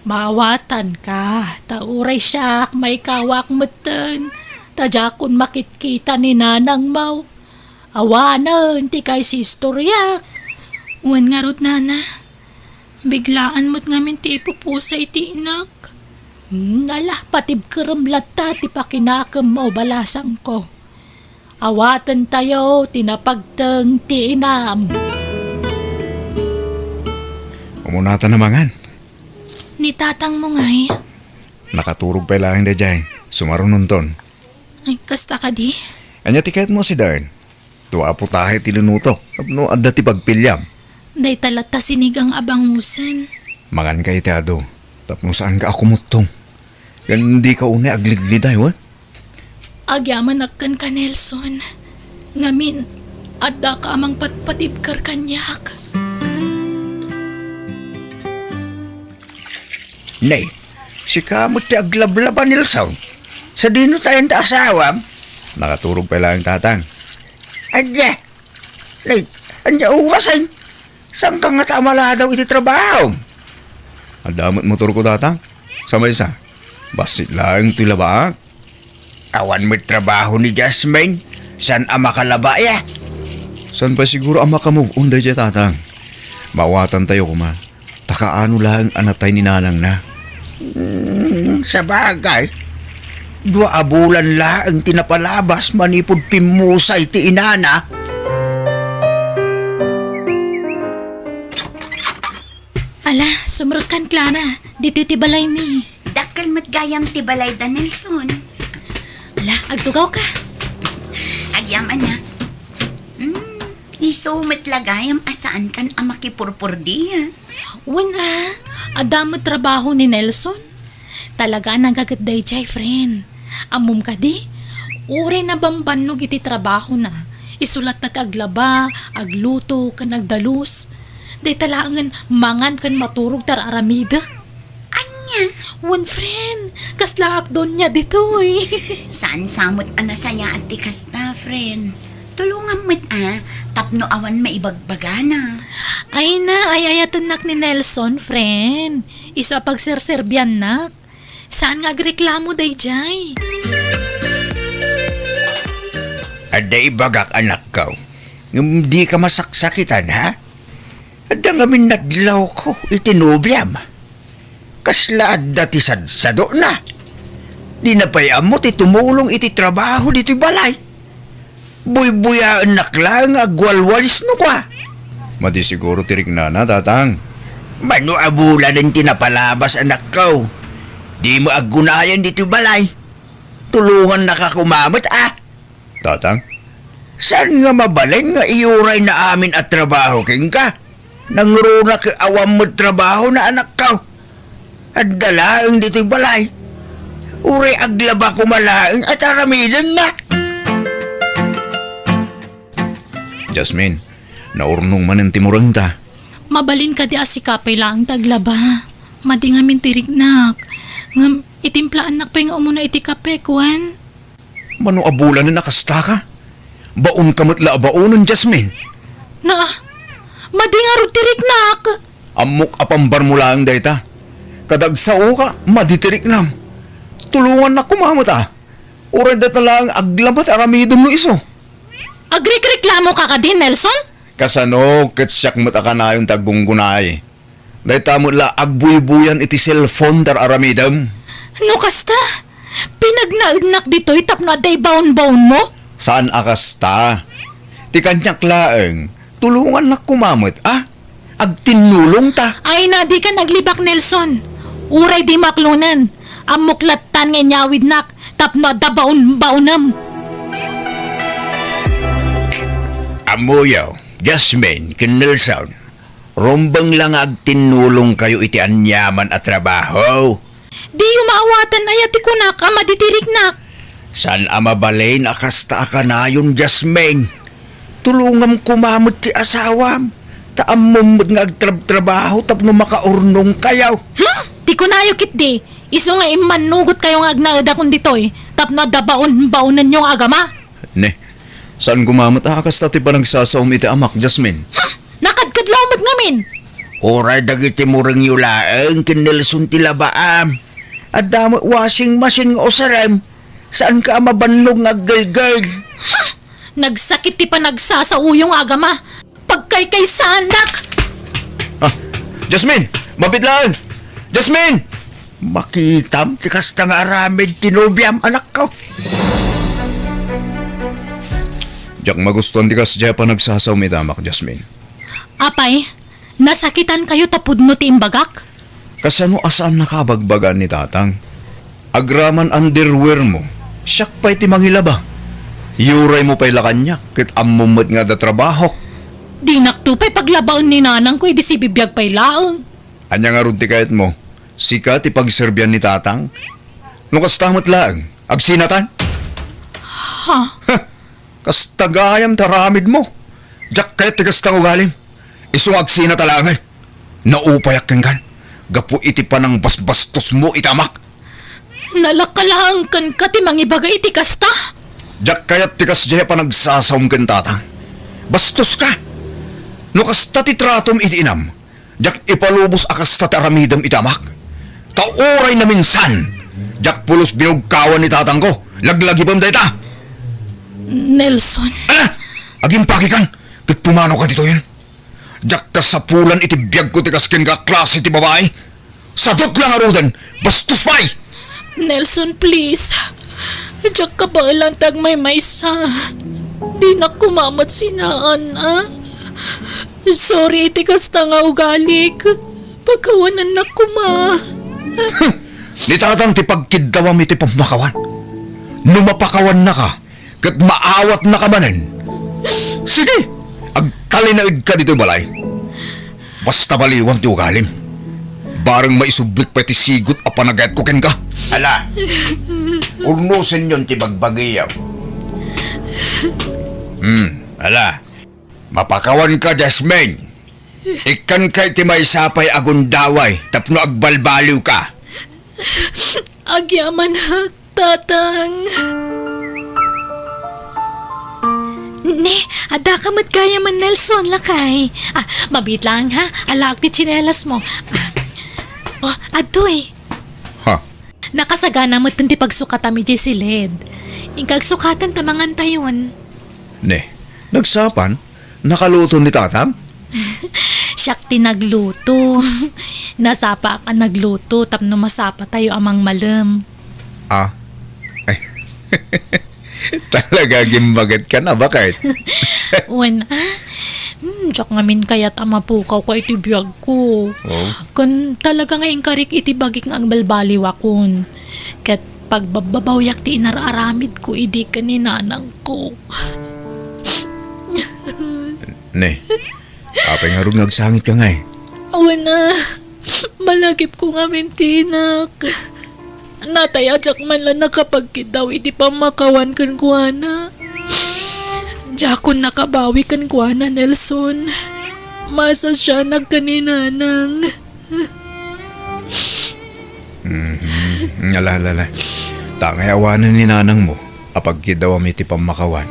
Mawatan ka, tauray siyak, may kawak meten. Tajakon makitkita ni nanang mau. Awanan, ti kay si istorya. Wen nga rod nana. Biglaan mo't ngamin ti ipupusay ti inak. Nala, patib keremlata ti pakinakam mo balasang ko. Awatan tayo, tinapagteng ti inam. Umunata na mangan. Ni tatang mo ngay. Nakaturog pa lang da dyan. Sumarunong ton. Ay, kasta ka di. Anya tikayat mo si Darn. Tuwa po tayo tilunutok. Apno adda ti pagpilyam. Day talata sinigang abangusan. Mangan kay teado. Tapno saan ka ako mutong. Yan di ka une aglidliday, wa? Agyaman akkan ka Nelson. Ngamin, adda ka amang patpatibkar kanyak. Nay, si kamot ti aglablaban Nilson. Sa dino tayong taasawam? Nakaturog pa lang tatang. Anya, nay, anya uwasan. Saan ka nga tamala daw iti trabaho? Adamot motor ko tatang. Samay sa. Basit lang ti labak. Awan mo't trabaho ni Jasmine. San ama kalaba ya? San pa siguro ang makamove on day tatang. Mawatan tayo kuma. Takaano lang anatay ni nanang na. Sa bagay. Dua abulan lang tinapalabas manipod pimusay ti inana. Ala, sumurkan Clara. Dito ti balay mi. Dakal matgayam ti balay da Nelson. Ala, agtugaw ka. Agyam anak. Iso matlagayam asaan kan amakipurpurdi ha. Wala, adamo trabaho ni Nelson. Talaga nagagadday jay, friend. Amum ka di, uri na bambanog iti trabaho na. Isulat na aglaba, agluto, kan nagdalus. Day talangan mangan kan maturog tar aramida. Anya, One friend, kaslaak doon niya dito eh. saan samot anasaya at tikasta, friend. Tulungan mo't tapno awan maibagbagana. Ay na, ayayatan nak ni Nelson, friend. Isa pagserserbian nak. Saan nga agreklamo day jay? Aday bagak anak ka. Hindi ka masaksakitan ha? Ada nga minadlaw ko itinubyam. Kasla adda ti sadsado na. Di na payam mo ti tumulong iti trabaho dito balay. Buy-buyaan nak lang agwalwalis no kwa. Madi siguro tirik na tatang. Mano abula din tinapalabas anak ko. Di mo agunayan dito balay. Tulungan na ka kumamot Tatang? Saan nga mabaleng nga iuray na amin at trabaho king ka? Nangruna ka awam mo trabaho na anak ko. At dalaang dito'y balay. Uray aglaba ko malaang at aramidan na. Jasmine, naurnong man ang timurang ta. Mabalin ka di asikapay lang taglaba. Madi nga mintiriknak. Ngam itimplaan nak pa nga umuna iti kape, kuwan. Mano abulan na nakasta ka? Baon kamatla baonon, Jasmine. Na, madi nga rutiriknak. Amok apambar mo lang dayta. Kadagsao ka, maditirik nam. Tulungan na kumamot Uray dat na lang aglabat aramidon no iso. Agrik-reklamo ka din, Nelson? Kasano, ketsyak mata ka na yung tagunggunay. Dayta mo la agbuy-buyan iti cellphone tar aramidam. No kasta? Pinagnaudnak dito'y tapno day baon-baon mo? Saan akasta? Ti kanyak laeng, tulungan na kumamot Agtinulong ta. Ay na, di ka naglibak, Nelson. Uray di maklunan. Amuklatan nga nyawid nak. Tapno da baon-baonam. Amuyaw, Jasmine, Nelson. Rumbang lang agtinulong kayo iti anyaman at trabaho. Di yung maawatan ay ati kunak, ama ditiriknak. San amabalay na kasta ka na yun, Jasmine? Tulungam kumamot ti asawam. Taamumod nga agtrabaho tapno makaurnong kayaw. Di ko nayo kit di. Iso nga imanugot kayo nga agnaada kong ditoy. Tapno da baon-baonan yung agama. Ne, saan gumamot akasta ti pa nagsasawm iti amak, Jasmine? Nakadkadlaw mat ngamin. Oray dagiti murang yulaang kinilsun ti labaam. At damot washing machine nga osarem. Saan ka mabanlog nga galgal? Nagsakit ti pa nagsasauyong agama. Pagkay kay sanak. Jasmine! Mabitlaan! Jasmine! Makitam ti kasta nga aramid tinubyam anak ko. Diyak magustuhan ti kas diya pa nagsasawm iti amak, Jasmine. Apay, nasakitan kayo tapod no ti imbagak? Kasano asaan nakabagbagan ni tatang? Agraman underwear mo, siyak pa'y ti mangilaba. Yuray mo pa'y lakanyak, kit ammumot nga da trabaho. Di naktupay paglabaon ni nanang ko, di si bibiyag pa'y laang. Anya nga ron ti kahit mo, sika ti pagserbyan ni tatang. Nukastamot lang, agsinatan. Ha? Kastagayam taramid mo. Diyak kahit ti kastang ugalim. Iso agsinatalangan. Naupayak kenggan. Gapu iti pa ng basbastos mo itamak. Nalakalang kan ka ti mangibagay iti kasta. Diyak kayat ti kas diya pa nagsasawm ken tatang. Bastos ka. No kasta ti tratom iti inam. Diyak ipalubos akasta ti aramidam itamak. Tauray na minsan. Diyak pulos binugkawan ni tatang ko. Laglagibam dayta. Nelson. Agimpaki kan. Kit pumano ka dito yun. Diyak ka sa pulan iti biyag ko ti kaskin ka klase ti babae. Sadot lang arudan. Bastos pa'y. Nelson, please. Diyak ka ba lang tag may maysa? Di na kumamot sinaan, Sorry, iti kasta nga ugalik. Pagkawanan na kuma. Ni tatang ti pagkidawam iti pamakawan. Numapakawan na ka, kat maawat na ka manen. Sige, agtalinaid ka dito balay. Basta baliwan ti ugalim. Barang maisublik pa ti sigot a panagayat ko ken ka. Ala, urnusin yun ti bagbagiyaw. Ala, mapakawan ka, Jasmine. Ikan kay ti may sapay agundaway, tapno agbalbaliw ka. Agyaman ha, tatang. Ne, ada ka kaya man Nelson lakay. Mabit lang ha, alaak ti tsinelas mo. Adoy. Ha? Nakasagana mo ti pagsukatami di si Led. Ingkag sukatan tamangan tayon. Ne, nagsapan? Nakaluto ni tatang? Siyak ti nagluto. Nasapa ka nagluto tapno masapa tayo amang malam. Ay. Talaga gimbagat ka na, bakit? Wen, Diyak ngamin kaya't amapukaw ko iti biyag ko. Oh. Kun talaga ngayong karik iti bagik nga ang balbaliwakon. Kat pagbabawyak ti inararamid ko idi ka ni nanang ko. Ne, apay nga rin nagsangit ka nga eh. Awan na. Malagip ko nga mintinak. Natayajak man lang nakapagkid daw iti pamakawan kan kuana. Jakon nakabawi kan kuana, Nelson. Masa siya nagkaninanang. Alala. Tangay awanan ni nanang mo, apag kidaw iti pamakawan.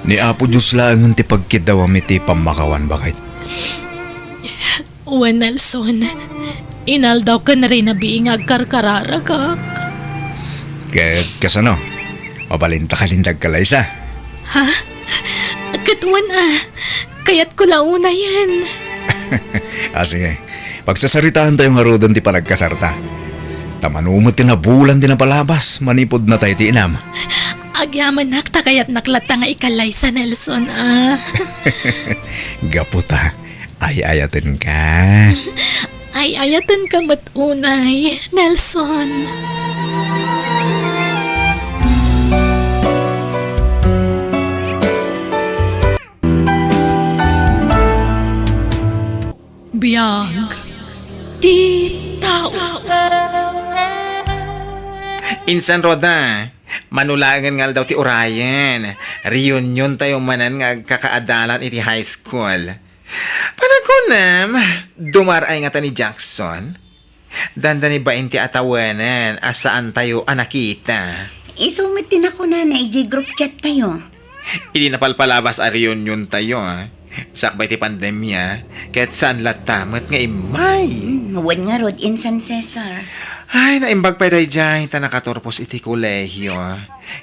Ni Apo Diyos lang ang tipag kidaw iti pamakawan, bakit? Uwan, Nelson. Inaldaw ka na rin na biingag karkararagak. Kaya kasano? Mabalinta ka lindag kalaysa. Ha? Katuan Kaya't ko launa yan. Sige. Pagsasaritaan tayo nga rodon ti panagkasarta. Tamanumot ti nabulan ti napalabas. Manipod na tayo ti inam. Agyaman nakta kaya't naklata nga ikalay sa Nelson, Gaputa. Ay-ayatin ka. Ay, ayatan ka matunay, Nelson. Biyag. Di tao. Insan Roda, manulagan nga daw ti Orion. Reunion tayo manan nga kakaadalan iti high school. Panagunam, dumaray nga ta ni Jackson. Danda ni 20 atawanan, asaan tayo nakita. Isumit din ako na group chat tayo. Hindi napalpalabas a reunion tayo. Sakbay ti pandemya, kahit saan latamat nga imay. Huwag nga rod in San Cesar. Ay, naimbag pa rin dyan, ta nakatorpos iti kolehyo.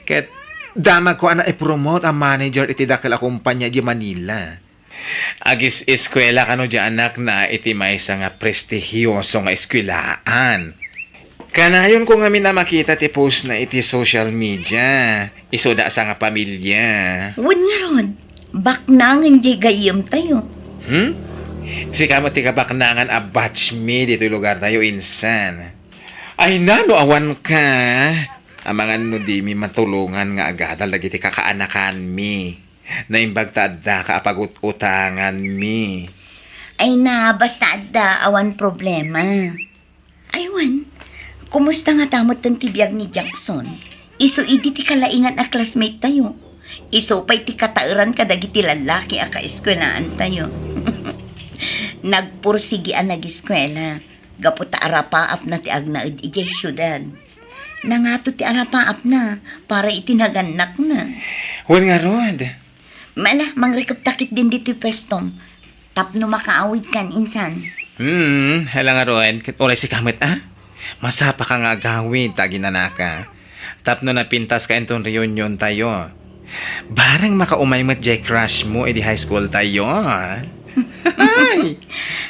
Kahit damag ko ana i-promote ang manager iti dakil a kumpanya di Manila. Agis eskwela kano di anak na iti may nga prestigiyoso nga eskwelaan. Kanayon ko nga na makita ti post na iti social media. Isuda sa nga pamilya. Huwag nga rod. Baknangan di gayam tayo. Si kamo ti kabaknangan a batch me dito lugar tayo insan. Ay nano awan ka. Ang mga nudi mi matulungan nga agadal lagi ti kakaanakan mi. Naimbag tada ka apagut-utangan mi. Ay na, basta da, awan problema. Aywan, kumusta nga tamot ng tibiyag ni Jackson? Iso idi ti kalaingan a classmate tayo. Iso pa'y ti katairan kadagi ti lalaki a kaeskwelaan tayo. Nagpursigian nag-eskwela. Gaputa arapaap na ti agnaid ijay syudad. Nangato ti arapaap na para itinaganak na. Huwag nga Rod. Mala, mangrikap-takit din dito yung pestom. Tapno makaawid kan, insan. Hala nga Rod. Ulay si kamit Masapa ka nga gawin, tagi na naka. Tapno na pintas ka itong reunion tayo. Barang makaumay mo't jay crush mo, edi high school tayo. Ay!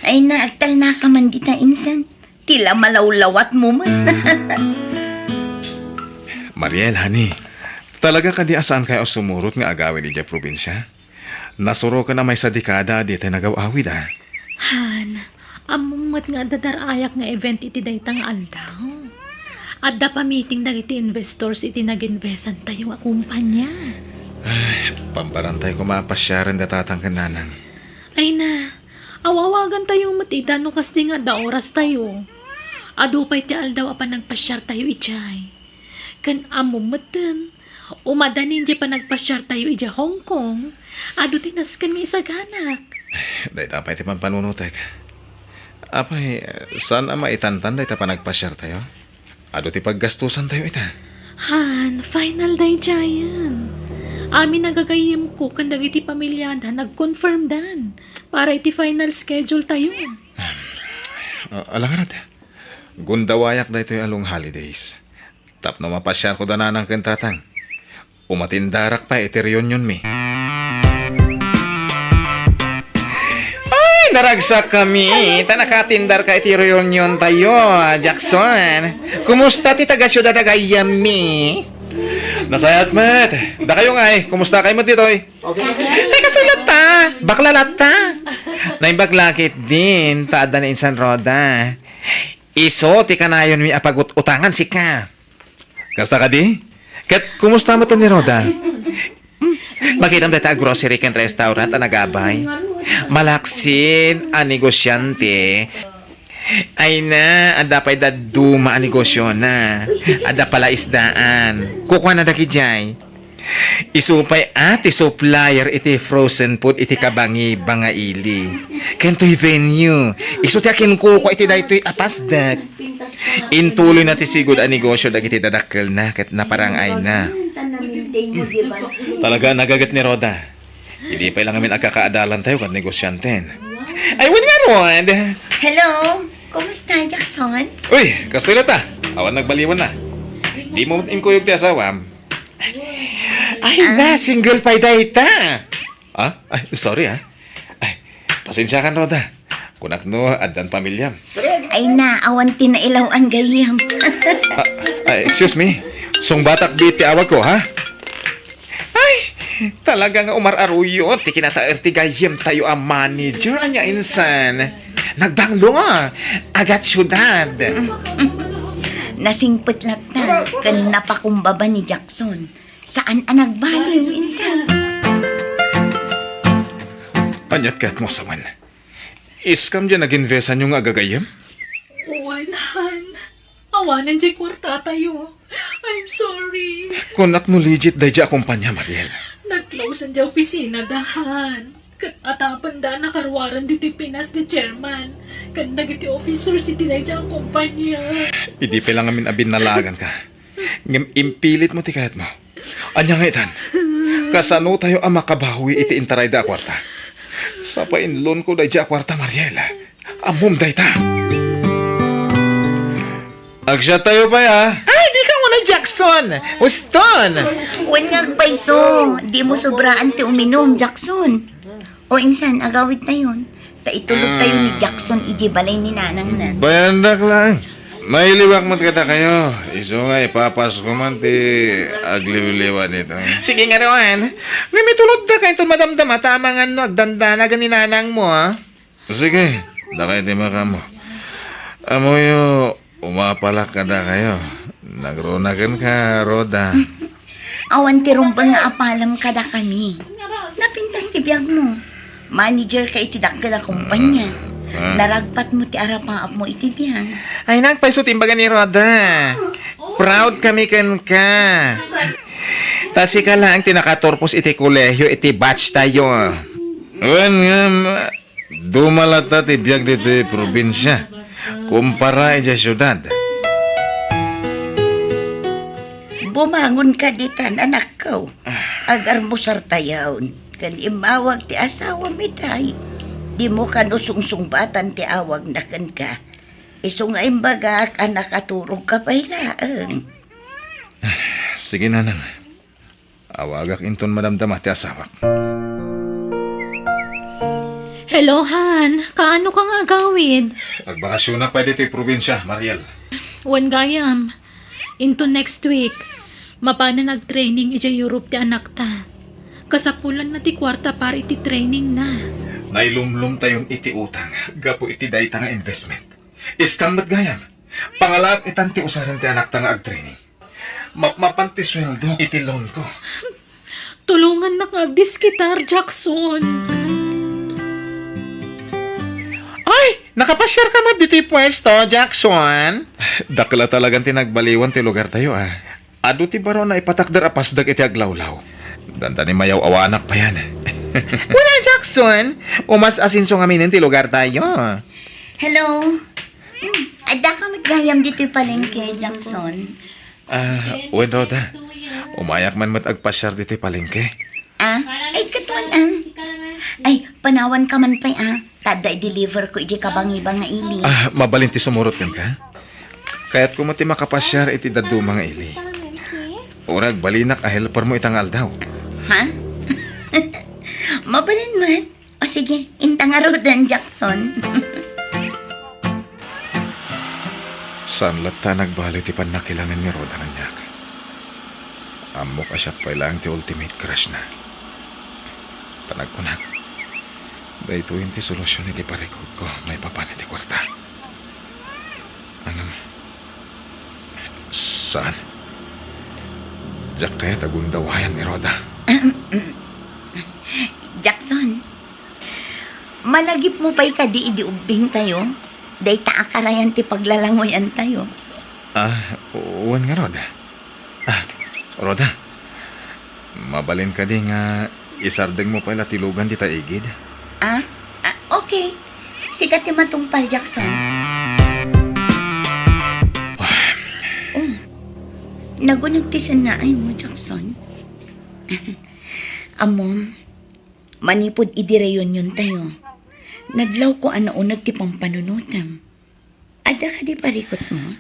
Ay na, agtal na ka man kita, insan. Tila malawlawat mo man. Mariel, honey. Talaga ka di asaan kayo sumurot nga agawin di dya probinsya? Nasuro ka na may sadikada di tayo nagawawid Han, amumot nga dadarayak nga event iti daytang aldaw. At da pa meeting na iti investors iti nag-investan tayo nga kumpanya. Pambarantay ko mapasyaran datatang kananan. Ay na, awawagan tayo matita no kasi nga da oras tayo. Adupay ti aldaw apa nagpasyar tayo ijay. Kan amumatan, umadanin di pa nagpasyar tayo ija Hong Kong. Ado tinas kan may isaganak. Dahil tapay ti panunutek. Apay, saan ama itantan dahil pa nagpasyar tayo? Ado ti paggastusan tayo ita. Han, final day jayan. Amin nagagayim ko kandag iti pamilyada nag-confirm dan para iti final schedule tayo. Alangarat, gundawayak dahil tayo along holidays. Tapno mapasyar ko dananang kentatang. Umatindarak pa iti reunion mi. Ay, naragsak kami. Tanakatindar ka iti reunion tayo, Jackson. Kumusta ti taga-syudad agayam mi? Nasayat met. Da kayo nga kumusta kayo mo dito Ay kasulat ta. Baklalat ta. Naibaglakit din. Taada na insan Roda. Iso, ti kanayon mi apagut-utangan si ka. Kasta ka di? Kat kumusta mo to ni Roda? Makita mo dito grocery ken restaurant ang nagabay. Malaksin ang negosyante. Ay na, ada pa duma ang negosyo na. Ada pala isdaan. Kukuha na daki jay. Isupay ati supplier iti frozen food iti kabangi bangaili. Kento'y venue. Isuti akin kuko iti daytoy apasdak. Intuloy na ti sigod ang negosyo dagiti dadakkel na ket naparangay na. Talaga nagagat ni Roda. Hindi pa lang amin agkakaadalan tayo kat negosyanten. Ay, wala nga Rod. Hello? Kumusta, Jackson? Uy, kastila ta. Awan nagbaliwan na. Di mo inkuyog ti asawam. Ay na, single pa ta. Ah? Ay, sorry ah. Ay, pasensya kan Roda. Kunak no, adan pamilyam. Ay na, awan tinailaw ang gayam. Ay, excuse me. Sung batak biti awag ko, ha? Ay, talaga nga Umar Aruyo. Ti kinataer ti gayem tayo ang manager. Anya insan. Nagbanglo nga. Agat syudad. Nasingpit lang na, kan napakumbaba ni Jackson. Saan ang nagbaliw, insan? Anyat kat mo saman. Iskam dyan nag-investan yung agagayem? Uwan, awanan dyan kwarta tayo. I'm sorry. Kunak no legit day dyan akumpanya, Mariel. Nag-close ang dyan opisina dahan. Kat atapan da nakarwaran dito Pinas di chairman. Kat nagiti officer si tinay dyan ang kumpanya. Hindi pa lang amin abin nalagan ka. Ngem impilit mo ti kahit mo. Anya nga itan. Kasano tayo ang makabawi iti intaray da kwarta. Sa painlon ko day dyan kwarta, Mariel. Amom day ta. Agsya tayo pa ya. Ay, di ka muna Jackson. Uston. Wanyag paiso, di mo sobraan ti uminom, Jackson. O insan, agawit na yun. Taitulog tayo ni Jackson, iji balay ni nanang na. Bayandak lang. May liwak mo kata kayo. Iso nga ipapas ko man ti agliw-liwan ito. Sige nga naman. May mitulod na kayo itong madamdama. Tama nga no, agdandana ganin nanang mo, ha? Sige, dakay ti maka mo. Amoyo, umapalak ka da kayo. Nagronakan ka, Roda. Awan ti rumbang nga apalam kada kami. Napintas ti biyag mo. Manager ka iti dakkel a kumpanya. Naragpat mo ti arapaap mo iti biyag. Ay, nagpaiso timbaga ni Roda. Proud kami kan ka. Tasi ka lang tinakatorpos iti kolehyo, iti batch tayo. Wan nga, dumalata ti biyag dito probinsya. Kumpara ija syudad. Bumangon ka ditan, anak ko. Agar mo sartayawn. Kan imawag ti asawa mitay. Di mo ka nusungsungsbatan ti awag na kan ka. Isungay bagak anak aturog ka pailaang. Sige nanang. Awagak inton madamdamah ti asawak. Hello, Han. Kaano kang agawid? Agbakasyon na pwede ti probinsya, Mariel. Wan gayam. Into next week. Mapana nag-training ija Europe ti anak ta. Kasapulan na ti kwarta para iti training na. Nailumlum tayong iti utang. Gapo iti dayta nga investment. Iskam mat gayam. Pangalak itan ti usaran ti anak ta nga ag-training. Mapmapan ti sweldo iti loan ko. Tulungan na kagdiskitar, Jackson. Ay, nakapasyar ka mat diti pwesto, Jackson. Dakla talagang tinagbaliwan ti lugar tayo, ah. Ado ti baro na ipatakdar apasdag iti aglawlaw. Danda ni mayaw awanak pa yan. Wala, Jackson. Umas asinso nga minin ti lugar tayo. Hello? Ada ka magayam dito palengke, Jackson. Wen Roda. Umayak man mat agpasyar diti palengke. Ay, katuan Ay, panawan ka man pa'y Tada i-deliver ko iti kabangi-banga ili. Mabalin ti sumurot kan ka? Kaya't kumati makapasyar iti dadu mga ili. Urag balinak a helper mo itangal daw. Ha? Mabalin man. O sige, intangarodan, Jackson. Saan lata nagbali ti panakilangan ni Roda ng niyak? Amo ka siya pa ilang ti ultimate crush na. Tanag ko nak. Dahito yung ti solusyon iti parikot ko. May papan iti kwarta. Anam? Saan? Diyak kaya tagundawayan ni Roda. Jackson, malagip mo pa'y kadi idi ubing tayo? Day taakarayan ti paglalangoyan tayo. Uwan nga, Roda. Roda. Mabalin ka din nga isardeng mo pala tilugan ti taigid. Okay. Sikat ti matungpal, Jackson. Nagunagtisan na ay mo, Jackson. Amom, manipod idireyon yun tayo. Nadlaw ko ano ti pampanunutam. Ada ka di parikot mo?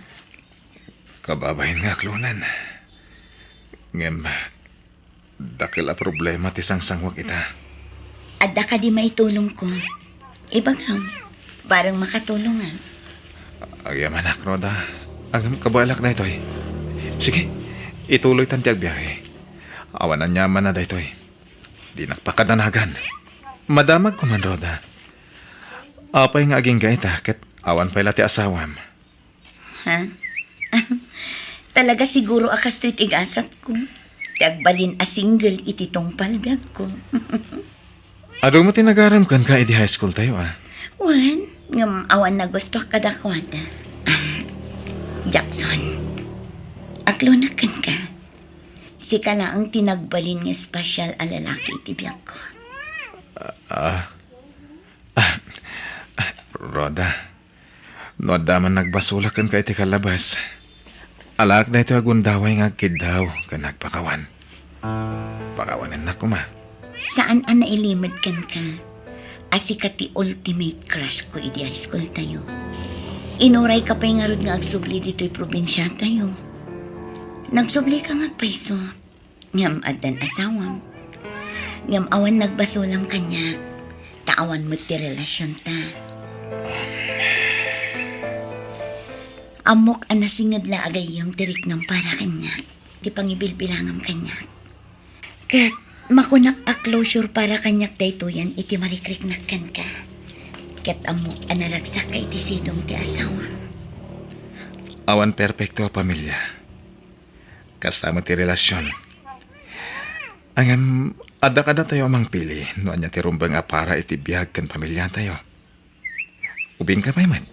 Kababahin nga, klunan. Ngem, dakil a problema ti sangsangwak ita. Ada ka di maitulong ko. Ibagam, parang makatulungan. Agyaman ak, Roda. Agam kabalak na ito'y. Sige, ituloy tanti agbiyahe. Awanan nyaman na da ito'y. Di nakpakadanagan. Madamag ko man, Roda. Apay nga aging gaita, ket awan pala ti asawam. Ha? Talaga siguro akas to'y tigasat ko. Tiagbalin a single iti tong palbiag ko. Adong mo tinagaram kan ka di high school tayo, Wan, ngam awan na gusto kadakwada. Jackson, aglunakan ka. Sika lang ang tinagbalin nga special a lalaki iti biyag ko. Roda, no daman nagbasulakan ka iti kalabas. Alak na ito agundaway nga kidaw ka nagpakawan. Pakawanan na kuma. Saan ang nailimad kan ka? Asika ti ultimate crush ko iti high school tayo. Inuray ka pa'y nga rod nga agsubli dito'y probinsya tayo. Nagsubli ka nga paiso. Ngam adan asawam. Ngam awan nagbasulang kanyak. Taawan mo ti relasyon ta. Amok ang nasingad la agay yung tirik ng para kanyak. Di pangibilbilangam kanyak. Kat makunak a closure para kanyak daytoyan iti marikriknakan ka. Ket amok anaragsak ka iti sidong ti asawa. Awan perpekto a pamilya. Kasama ti relasyon. Angam, ada-kada tayo amang pili. No anya ti rumbang a para iti biyag kan pamilya tayo. Ubing ka pa man.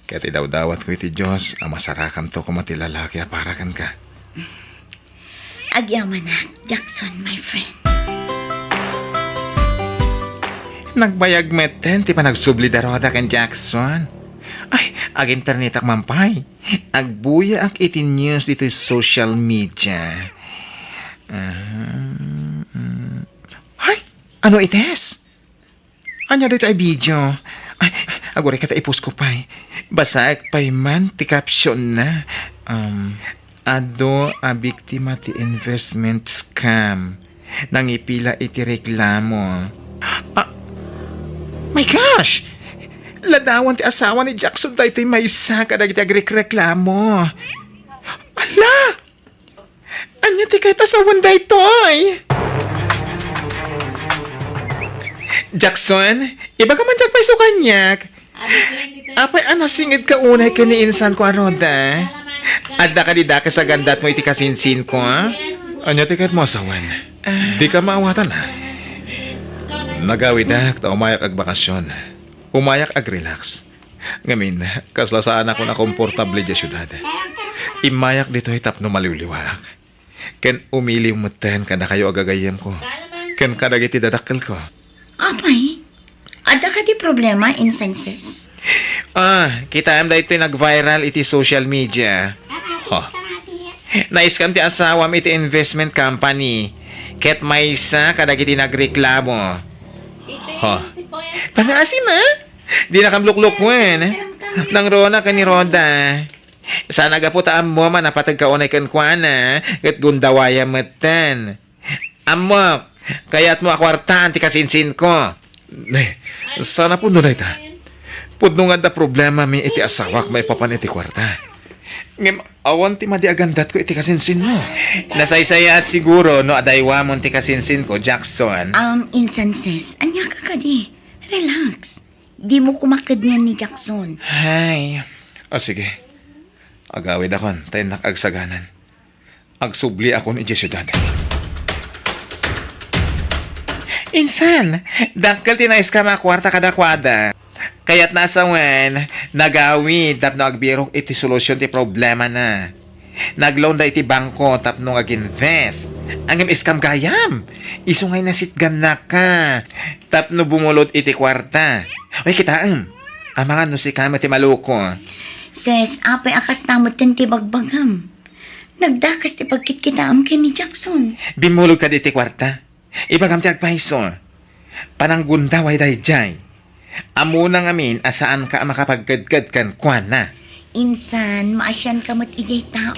Kaya ti daw-dawat ko iti Diyos, ang masarakam to kumati lalaki a para kan ka. Agyaman na, Jackson, my friend. Nagbayag meten, ti pa nagsubli daroda kan Jackson. Ay, ag internet ak mampay. Agbuya ak iti news dito social media. Ay, ano ites? Anya dito ay video. Ay, agore kata ipus ko pa'y. Basag pa'y man, ti caption na. Ado a biktima ti investment scam. Nangipila iti reklamo. My gosh! Ladawan ti asawa ni Jackson tayo ito'y may isa kadag iti agreklamo. Ala! Anya ti kahit asawan da ito'y? Jackson, iba ka man tagpaiso kanyak. Apay anasingid ka unay ka ni insan ko aroda. Adda ka di da ka sa gandat mo iti kasinsin ko, ha? Anya ti kahit mo asawan. Di ka maawatan, ha? Nagawid ta umayak ag bakasyon. Umayak ag relax. Ngamin, kasla saan ako na komportable di syudad. Imayak dito ay tapno maliwliwak. Ken umili umuten kada kayo agagayem ko. Ken kadagiti dadakkel ko. Apay, ada ka di problema, insenses? Kita am da ito nag-viral iti social media. Naiskam ti asawam iti investment company. Ket may isa kadagiti nagreklamo. Pangasin na. Di nakamlukluk mo Nang rona ka ni Roda. Sana gaputaan mo man napatag kaunay kan kuana. Kat gundawaya matan. Amok. Kaya't mo akwartaan ti kasinsin ko. Sana po doon ta. Pudno nga da problema mi iti asawak may papan iti kwarta. Ngem awan ti madiagandat ko iti kasinsin mo. Nasaysaya at siguro no adaywa mo ti kasinsin ko, Jackson. Insenses, anya ka di. Relax. Di mo kumakad niyan ni Jackson. Hay. Sige. Agawid akon, tayo nakagsaganan. Agsubli ako ni Jesyudad. Insan, dakkel tinais ka makwarta kada kwada. Kaya't nasawan, nagawid tapno agbirok iti solusyon ti problema na. Nagloan da iti bangko tapno ag-invest. Ang iskam gayam. Isungay na sitgan na ka. Tapno bumulot iti kwarta. Ay kitaam. Ang mga nusikama ti maluko. Ses, apay akas tamot kan ti bagbagam. Nagdakas ti pagkitkitaam kay ni Jackson. Bimulog ka di ti kwarta. Ibagam ti agpaiso. Pananggunda way dayjay. Amo nang amin asaan ka makapagkadkad kan kwana. Insan, maasyan kamot ijay tao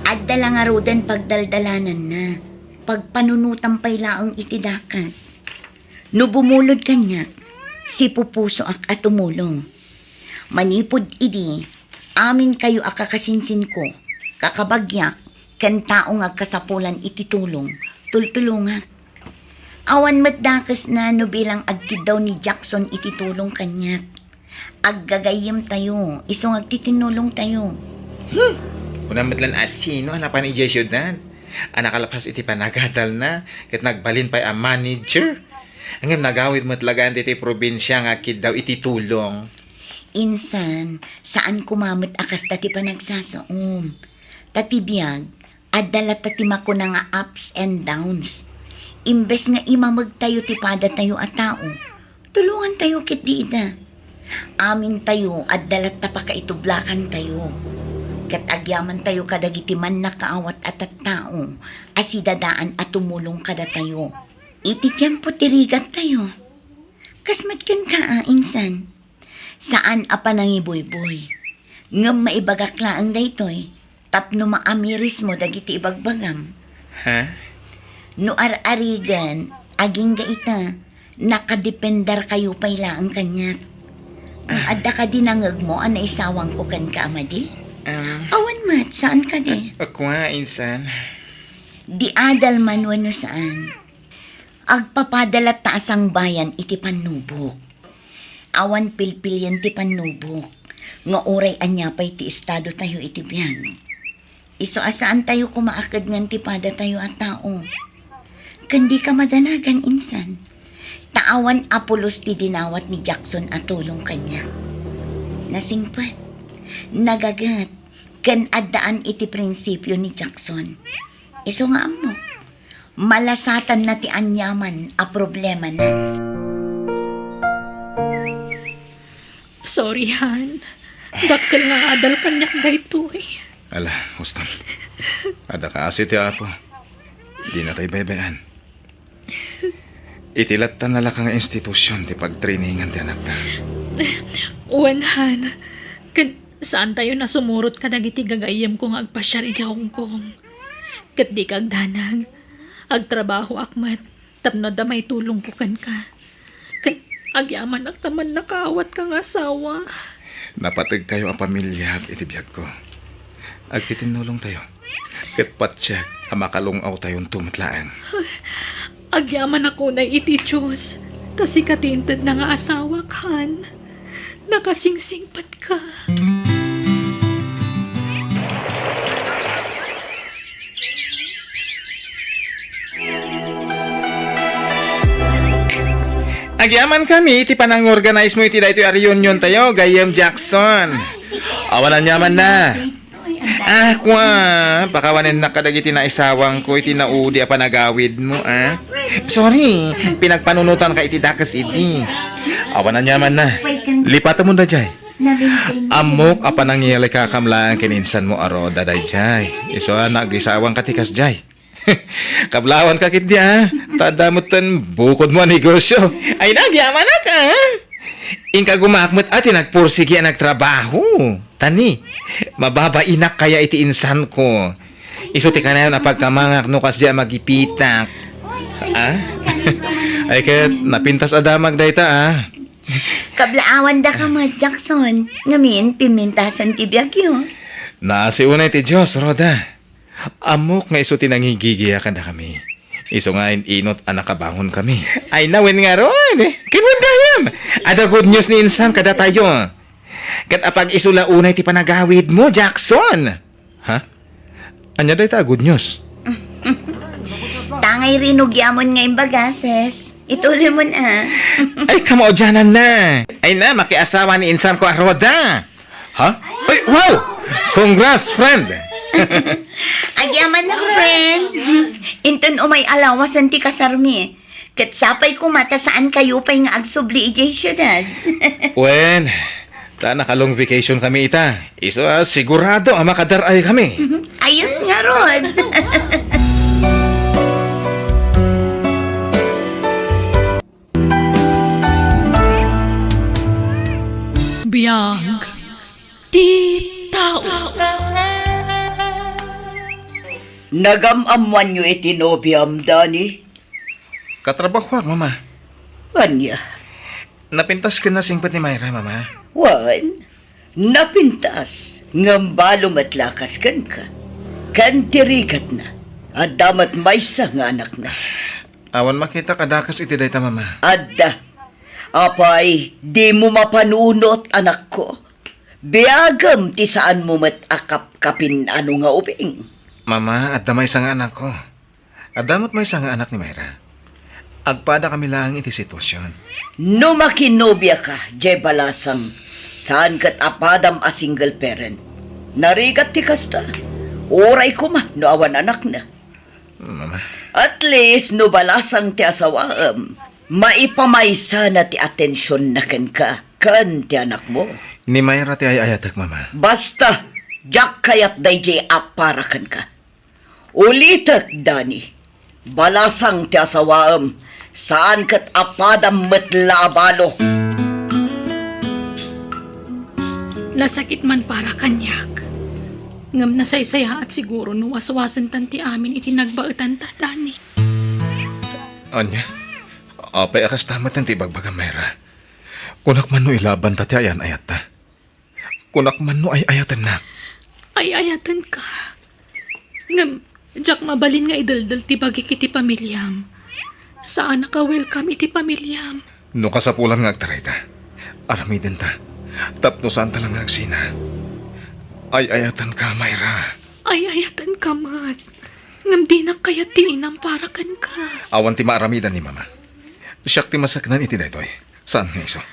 Adda lang arudan pagdaldalanan na. Pagpanunutan pay laang itidakas. No bumulod kanya, si pupuso ak at tumulong. Manipod idi, amin kayo akakasinsin ko. Kakabagyak, kan taong agkasapulan ititulong. Tultulungak. Awan matdakas na no bilang agkid daw ni Jackson ititulong kanya. Aggagayim tayo, isong agtitinulong tayo. Unang madlan asino, hanapan ni Jesyo dan. Anakalapas iti panagadal na, kat nagbalin pa'y a manager. Hanggang nagawid mo talagaan iti probinsya nga kid daw ititulong. Insan, saan kumamit akas tati panagsasaom. Tatibiyag, adala tati mako na nga ups and downs. Imbes nga imamag tayo tipada tayo at tao, tulungan tayo kit diida. Amin tayo at dalat tapaka itublakan tayo. Kat agyaman tayo kadagitiman na kaawat at tao, asidadaan at tumulong kada tayo. Iti tiyempo tirigat tayo. Kasmat kan ka insan. Saan apa nangiboy-boy? Ngam maibagakla ang daytoy, tapno maamiris mo dagiti ibagbagam. Ha? No ar-arigan, aging gaita, nakadependar kayo payla ang kanyak. Ang adda ka dinangag mo, ana isawang ko kan ka, amadi? Awan mat, saan ka di? Ako nga, insan. Di adal man wano saan. Agpapadala taas ang bayan iti panubok. Awan pilpilyan ti panubok. Nga oray anya pa'y ti estado tayo iti biyag. Iso asaan tayo kumaakad ngan ti pada tayo at tao. Kandi ka madanagan insan. Taawan apulos ti dinawat ni Jackson at tulong kanya. Nasingpat, nagagat, kan addaan iti prinsipyo ni Jackson. Iso nga mo, malasatan na ti anyaman a problema na. Sorry, Han. Dakkel nga adal kanyak daytoy. Ala, Huston. Ada ka asit ya apo. Di na tayo baybayan. Itilatan na lang ang institusyon di pagtrainingan di anak na. Uwan, Han. Saan tayo nasumurot ka nagiti gagayam kong agpasyar iti Hong Kong. Kat di kag danag. Agtrabaho akmat. Tapno da may tulong ko kan ka. Agyaman ak taman nakawat kang asawa. Napatig kayo ang pamilya at itibiyag ko. Agtitinulong tayo. Kat patsyek ang makalungaw tayong tumatlaan. Agyaman ako na iti Diyos. Kasi katintad na nga asawa kan. Nakasingsingpat ka. Agyaman kami, iti panang-organize mo iti dahito reunion tayo, Gayam Jackson. Awanan yaman na. Kwa, pakawanin na kadagiti na isawang ko, iti naudi a panagawid mo, Sorry, pinagpanunutan ka iti dakas iti. Awanan yaman na. Lipatan mo na jay. Amok apa nangyayari ka kamlaan kininsan mo aro daday jay. Iso nag-isawang katikas jay. Kablawan ka kit dia. Tadamutan bukod mo ang negosyo. Ay nagyaman na ka. Ingka gumakmot at nagpursigi ang nagtrabaho. Tani, mababainak kaya iti insan ko. Isuti ka na yun na pagkamangak no kas diya magipitak. Ay kat napintas adamag dayta Kablaawan da ka ma, Jackson. Ngamin, pimintasan ti biyagyo. Nasi unay ti Diyos, Roda. Amok nga iso tinangigigiyakan na kami. Iso nga inot anak kabangon kami. Ay nawin nga ron. Kinundayam. Ada good news ni insan kada tayo. Kat apag isula unay ti panagawid mo, Jackson. Ha? Anya day ta good news? Tanga Angay rinugyamon nga imbagases. Ituloy mo na. Ay, kamaujanan na. Ay na, makiasawa ni insan ko Roda. Ha? Ay, wow! Congrats, friend! Agyaman na, friend. Inton umay alawasan ti kasarmi. Kat sapay ko mata saan kayo pa'y nga agsubli ijay syudad. Wen, ta nakalong vacation kami ita. Iso sigurado makadaray kami. Ayos nga, Rod. Biyag. Ti tao. Nagamamuan nyo itinobiam, Dani? Katrabaho, mama. Anya? Napintas ka na singpat ni Myra, mama. Wan? Napintas. Ngambalo matlakas kan ka. Kan tirigat na. At damat may nga anak na. Awan makita kadakas iti dayta, mama. Adda. Apay, di mo mapanunot, anak ko. Biagam ti saan mo matakap-kapin ano nga ubing. Mama, at damay nga anak ko. At damot may nga anak ni Myra. Agpada kami lang iti sitwasyon. No makinobya ka, Jay Balasang, saan kat apadam a single parent. Narigat ti kasta. Oray ko ma, no awan anak na. Mama, At least, no balasang ti asawaam, maipamaysa na ti atensyon na kan ka, kan ti anak mo. ni Myra ti ayayatak, mama. Basta, jak kayat dayjay aparakan ka. Ulitak, Dani, balasang ti asawaam, saan kat apadam matlabalo. Lasakit man para kanyak. Ngam na saysaya at siguro no waswasan tanti amin itinagbaetan ta, Dani. Anya, apay akas tamat ng tibagbaga, Myra. Kunak man no ilaban ta ti ayan ayat ta. Kunak man no ay ayatan na. Ay ayatan ka. Ngam, jak mabalin nga idaldal ti bagik iti pamilyam. Saan naka-welcome iti pamilyam? No kasapulan nga agtaray ta. Aramiden ta. Tapnosan ta lang nga agsina. Ay ayatan ka, Myra. Ay ayatan ka, mat. Ngam di na kaya tiinam para kan ka. Awan ti maaramidan ni mama. Siyak ti masaknan iti daytoy. Saan nga iso?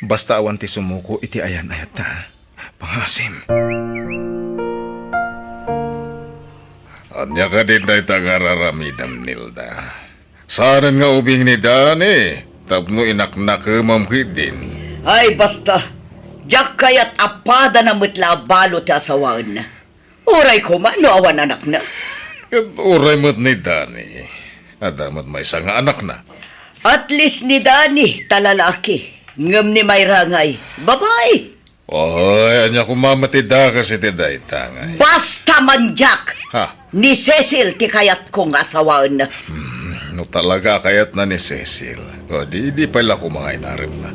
Basta awan ti sumuko iti ayan ayat ta. Pangasim. Anya ka din dahi tangararamidan, Nilda. Saan nga ubing ni Dani? Tapno inaknak mamkid din. Ay, basta, jak kayat apada na matlabalo ti asawaan na. Uray ko man, no awan anak na. Kat uray mo't ni Dani. Adamat may nga anak na. At least ni Dani, talalaki. Ngam ni Myra ngay, babae. Oy, anya kumamatida kasi ti dahi tangay. Basta man, Jack. Ha? Ni Cecil ti kayat kong asawaan na. No talaga kayat na ni Cecil. O di pala ko mga inarim na.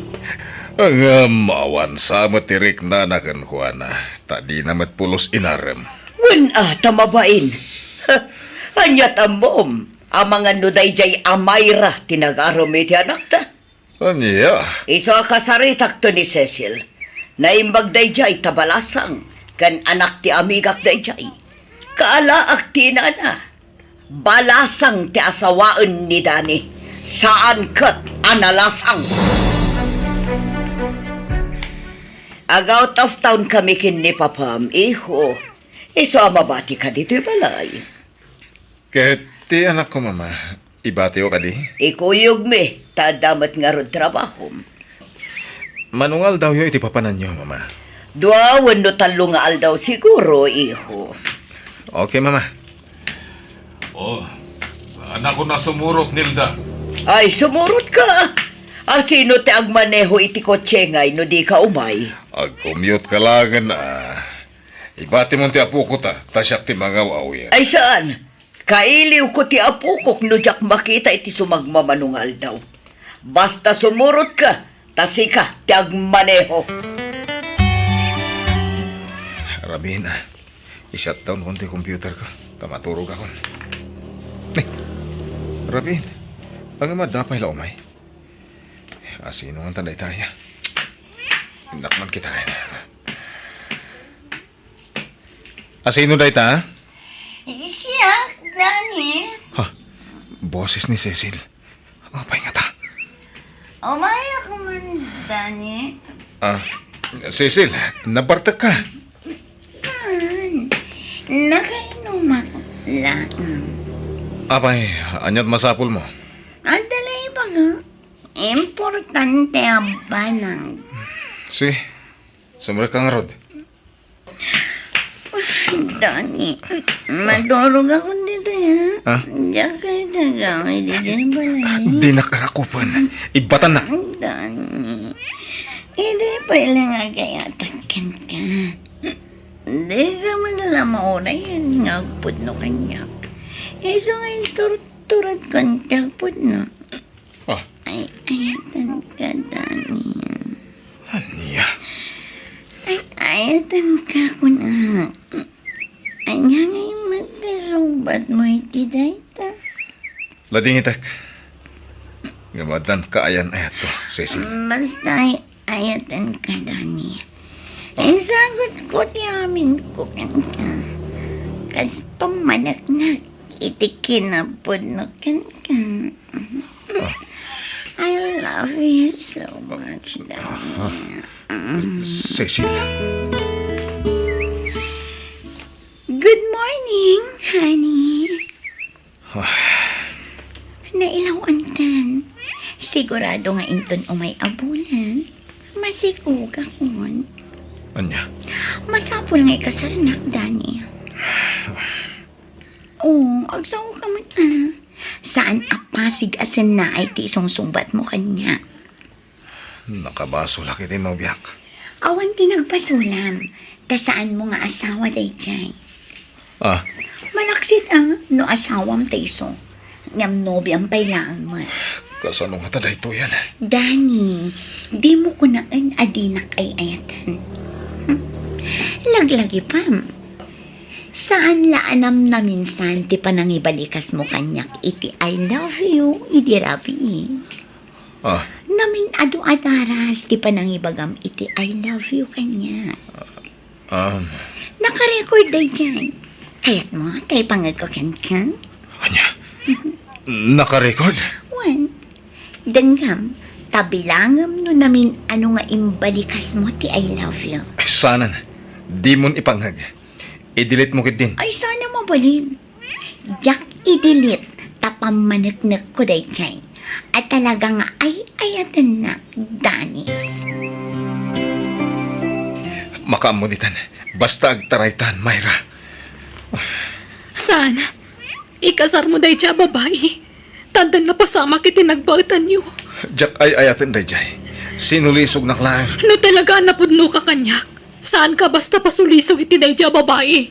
Ang mawan sa matirik na nakan ko na. Tadi namat pulos inarim. Wan tamabain. Anyat amom. Ang mga nuday jay amayra tinag-arami ti anak ta. Anya? Iso kasaritak to ni Cecil. Naimbag day jay tabalasang. Kan anak ti amigak day jay. Kaalaak ti na. Balasang ti asawaan ni Dani. Saan kat analasang. Out of town kami kin ni Papam, iho. Iso mabati ka dito'y balay. Kahit ti anak ko, mama. Ibati o ka di? Ikuyog mi, tadamat nga rod trabaho. Manungal daw yung iti papanan nyo, mama. Duawan no talo nga aldaw siguro, iho. Okay, mama. Oh, saan ako na sumurot, Nilda? Ay, sumurot ka. Sino ti agmaneho iti kotse ngay no di ka umay? Ag-commute ka lang na. Ibati mo ti apo ko ta, tasyak ti mga wawian. Ay saan? Kailiw ko ti apukok no jak makita iti sumagmamanungal daw. Basta sumurot ka, tasika ti agmaneho. Rabin, i-shutdown ko ti computer ko. Tamaturog ako. Rabin, ang madapay la umay. Sino ang tanday tayo? Tinakman kita. Sino day ta? Siya, Dani, Ha? Boses ni Cecil. Apay nga ta. umaya ka man, Dani. Cecil, nabartag ka. Saan? Nakainom ako lang. Apay, anyat masapul mo. Ang dalay ba nga? Importante ang banang. Si, sumra ka nga rod. Dani, madurog ako dito Ha? Diyan kayo tagawin dito balay. Di nakarakupan. Ibatan na. Dani, hindi pa ilang agayatakan ka. Hindi ka madala mauna yan nga pudno kanya. Iso ngayon turturat kanya pudno. Ah, Ay, ayatan ka, Dani. aniya. Ay, ayatan ka ko na. Anya ngayon magkasumbat mo iti dayta. Lading itak. Gamadan ka ayan ayat to, Cecil. Basta ay ayatan ka, Dani. Isagot ko ti amin ko kan ka. Kas pamanaknak iti kinapod na kan ka. I love you so much, Dani. Cecil. Good morning, honey. Nailawan tan. Sigurado nga inton umay abulan. Masikuga kon. Anya. Masapol nga ikasarnak, Dani. Oo, agsaw ka man Saan apasig asin na ay ti isong sumbat mo kanya? Nakabaso laki din nobyak. Awan ti nagpasulam. Ta saan mo nga asawa day jay? Ah, Malaksit no asawam tayso. Ngam nobyang pailangan mo. kasano nga taday to yan. Dani, di mo ko naan adinak ay ayatan. Laglagi pam. Saan laanam na minsan ti panangibalikas mo kanyak iti I love you, iti rabi. Ah, Namin adu adaras ti panangibagam iti I love you kanya. Nakarecord day dyan. Kaya't mo, kay pangagkakan ka. anya. Naka-record? One, danggam, tabilangam no namin ano nga imbalikas mo ti I love you. Ay, sana na. Di mon ipanghag. I-delete mo kit din. Ay, sana mabalin. Jack idilit, tapamanak-nak ko day chay. At talaga nga ay ayatan na, Dani. Makamunitan. Basta agtaraytan, Myra. Saan? Ikasar mo day siya, babae. Tandan na pasama kiti nagbautan niyo. Jack ay ayatan dayjay. Sinulisog na klaan. No talaga napudno ka kanyak. Saan ka basta pasulisog iti day siya, babae?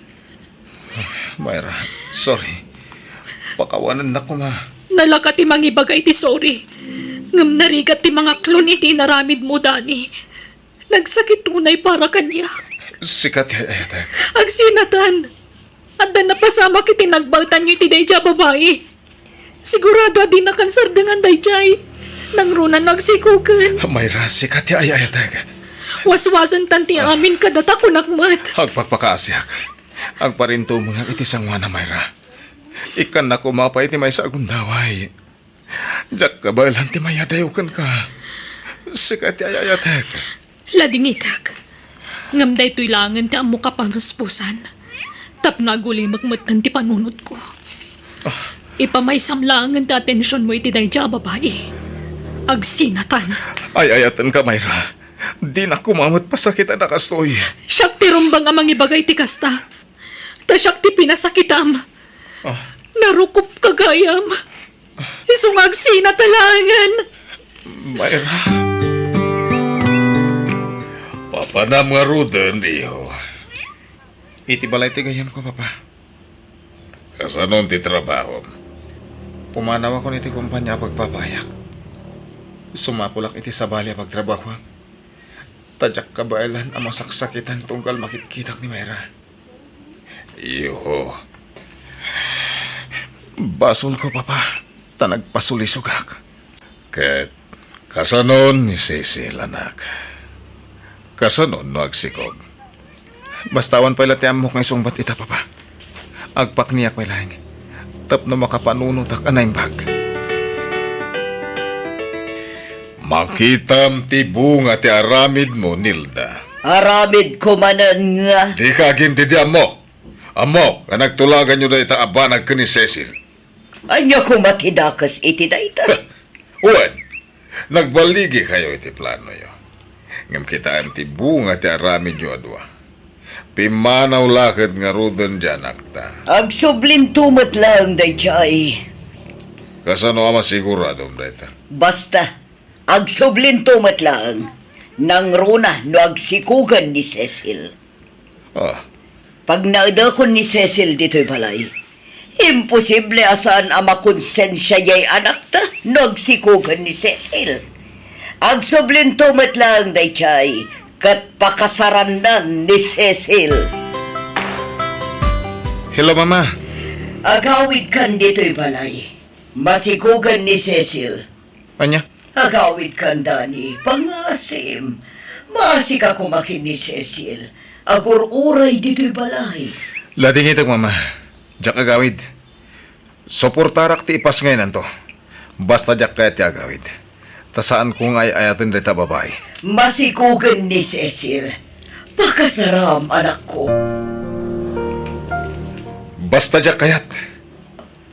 Myra, sorry. Pakawanan na ko ma. Nalaka ti mangibagay ti sorry. Ngam narigat ti mga klon iti naramid mo, Dani. Nagsakit tunay para kanya. Sikat ay ayatan. Agsinatan. Andan na pasama kiti nagbautan niyo iti day siya, babae. Sigurado adi na kansardangan day siya. Nang runan nagsikukan. Myra, sikat ay ayatan. Waswasan tanti amin kadata kunakmat. Agpakpakaasyak. Agparinto mga iti sangwa na Myra. Ikan na kumapay ti may sa agundaway. Jack ka ba lang ti may adayukan ka. Sikat ay ayatek. Ladingitak. Ngam day to'y langan ti amo ka pamuspusan. Tap naguli magmatan ti panunod ko. Ipamay samlangan ti atensyon mo iti day siya, babae. Agsinatan. Ay ayatan ka Myra. Di na kumamot pasakitan na kastoy. Siyak ti rumbang amang ibagay ti kasta. Ta siyak ti pinasakitam. Narukup kagayam. Isungag sinatalangan. Myra. Papanam nga rudan, diyo. Iti balay ti gayam ko, papa. Kasanon ti trabaho. Pumanaw ako niti kumpanya pagpapayak. Sumapulak iti sabali pagtrabaho. Tadyak kabailan ang masaksakitan tunggal makitkitak ni Myra. Iyo. Basol ko, papa. Tanagpasulisugak. Ket kasanon ni Cecil, anak. Kasanon no agsikog. Bastawan pala ti amok nga isungbat ita, papa. Agpakniyak may lang. tap na makapanunot ak anay bag. Makitam ti bunga ti aramid mo, Nilda. Aramid ko manan nga. Di ka gintidi amo. Amo, nga nagtulagan nyo na ita abanag ka ni Cecil. Anya ko matidakas iti dayta. Uwan, nagbaligi kayo iti plano yo. Ngam kita am ti bunga ti aramid nyo adwa. Pimanaw lakad nga rudan dyan akta. Agsublin tumot lang dayjay. Kasano ama sigurado dayta. Basta, agsublin tumot lang. Nang runa no agsikugan ni Cecil. Ah, Pag naadakon ni Cecil dito'y balay, imposible asan ang makonsensya yay anak ta no agsikugan ni Cecil. Agsublin tumot lang dayjay kat pakasarandan ni Cecil. Hello, Mama. Agawid kan dito'y balay. Masikugan ni Cecil. Anya? Agawid kan Dani. Pangasim. Maasik ako makin ni Cecil. Agur-uray dito'y balay. Lading itag, Mama. Diyak agawid. Suportarak ti ipas ngayon to. Basta diyak kaya ti agawid. Tasaan kung ay ayatin dita babae. Masikugan ni Cecil. Pakasaram, anak ko. Basta diyak kayat.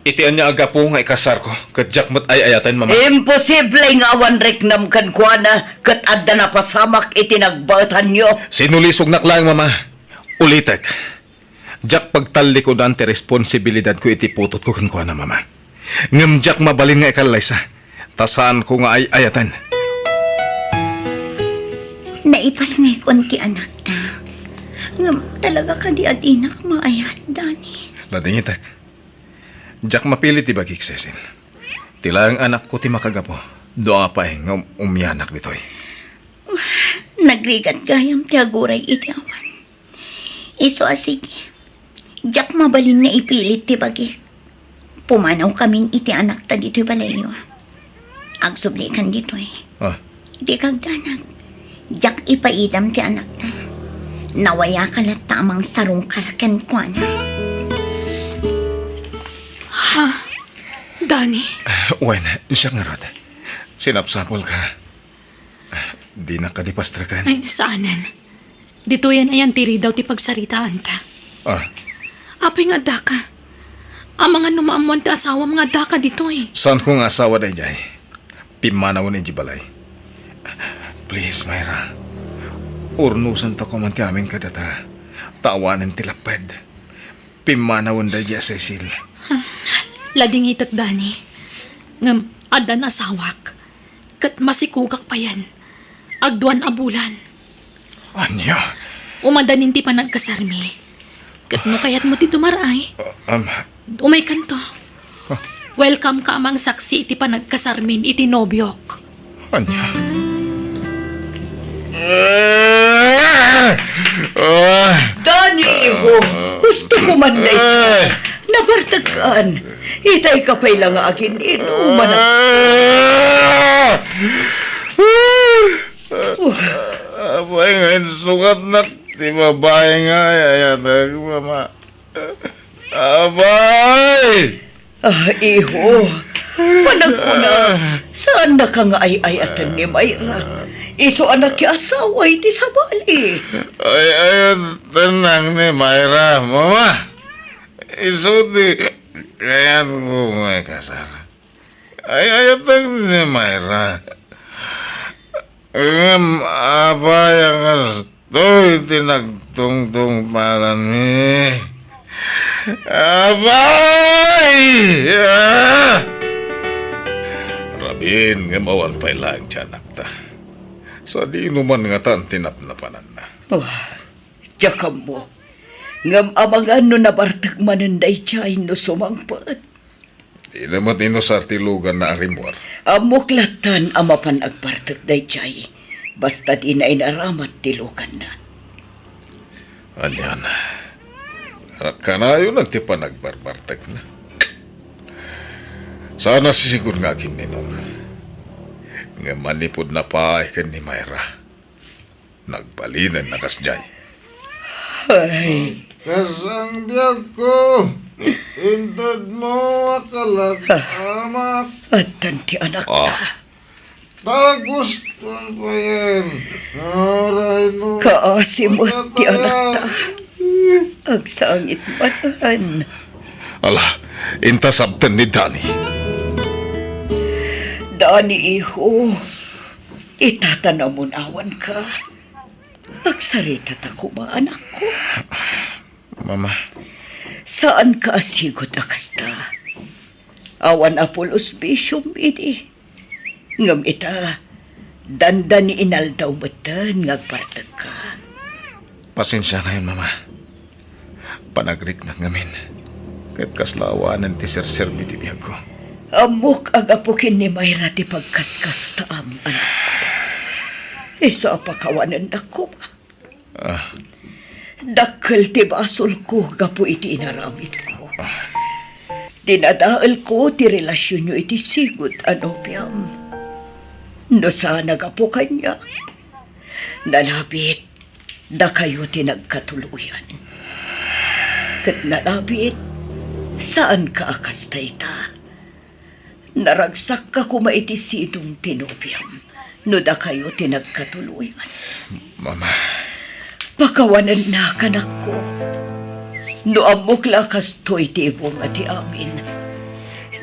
Itian niya aga po nga ikasar ko. Kat diyak mat ay ayatin, Mama. Imposible nga awan reknam kan kuana kat adda na pasamak itinagbatan nyo. Sinulisog naklang, Mama. Ulitek. Diyak pagtalikodan ti responsibilidad ko iti putot ko kan kuha na, Mama. Ngam diyak mabalin nga ikalaysa. Tasaan ko nga ay ayatan. Naipas na konti anak ta. Ngam talaga ka di adinak maayat, Dani. Ladingitek. Diyak mapilit ti bagik, Cecil. Tila ang anak ko ti makagapo. Doa pa nga umyanak ditoy. Nagrigat gayam ti aguray iti awan. Iso asige. Diyak mabalin na ipilit ti bagik. Pumanaw kaming iti anak ta dito'y balayo. Agsubli kan dito'y. Ah, Di kagdanag. Diyak ipaidam ti anak ta. Nawaya kalat tamang sarong karaken kwa na. Dani, Wen, siya nga rod. Sinapsapol ka. Di na kadipastrakan. ay saanan. Dito yan ayan tiri daw ti pagsaritaan ta. Ah, Apay nga da ka. Ang mga numaamuan ti asawa mga da ka dito eh. saan ko nga asawa na ijay? Pimanaw ni Jibalay. Please, Myra. Urnusan ta ko man kaming kadata. Tawanan tilapad. Pimanaw na ijay, Cecil. Lading itak, Dani. Ngam, adan asawak. Kat masikugak pa yan. Agduan abulan. Anya? Umadanin ti pa nagkasarmi. Kat mo kayat mo ti dumaray. Umay kanto. Welcome ka amang saksi iti pa nagkasarmin iti nobyok. Anya? Dani, iho. Gusto ko man na Nabartakan. Itay ka pa'y lang akin inuman na. Abay ngayon sukat na ti babae nga ayatag, Mama. Abay! Iho. Panag ko na. Saan na ka nga ay-ayatan ni Mayra? Iso anak ki asawa iti sa bali. Ay, ayun, tenang ni Mayra, Mama. Isuti, kaya ko may kasar. Ay, ayatag ni Mayra. Ngam, abay ang astoy, tinagtungtung palan ni. Abay! Rabin, ngamawan pa'y lang tiyanak ta. Sa di inuman nga tan tinapnapanan na. Jakam mo. Ngam amang ano na bartag mananday chay no sumangpat. Di naman inosartilugan na arimwar. Amuklatan amapan agbartag day chay. Basta di na inaramat tilukan na. Anyan. Kanayo nagtipa nagbarbartag na. Sana sisiguro nga akin ninom. Nga manipod na pa ikan ni Mayra. Nagbalinan na kasjay. Ay, Kasang biyag ko! Intad mo akalat, amak. At tanti anak ta. Tagustuhan pa yan. Aray no. Kaasimot ti anak ta. Agsangit manan. Ala, intasabtan ni Dani. Dani iho, itatanamon awan ka. Agsarita ta kuma anak ko. Mama, Saan ka asigot akasta? Awan Apolos Bishop idi. Ngam ita, dandan ni inaldaw matan ngagpartag ka. pasensya ngayon, Mama. Panagrik na ngamin. Kahit kaslawanan ti sir-serbi ti biyag ko. Amok agapukin ni Mayra ti pagkaskas taam anak ko. Isa apakawanan na ko ma. Dakkel ti basol ko gapu iti inaramit ko. Dinadaal ko ti relasyon nyo iti sigod anopyam. No sana gapu kanya. Nalabit da kayo ti nagkatuluyan. Kat nalabit, saan ka akastay ta? Naragsak ka kumaiti sidong tinopyam. No da kayo ti nagkatuluyan. Mama, Pakawanan na kanak ko. No amok lakas to'y tibong ati amin.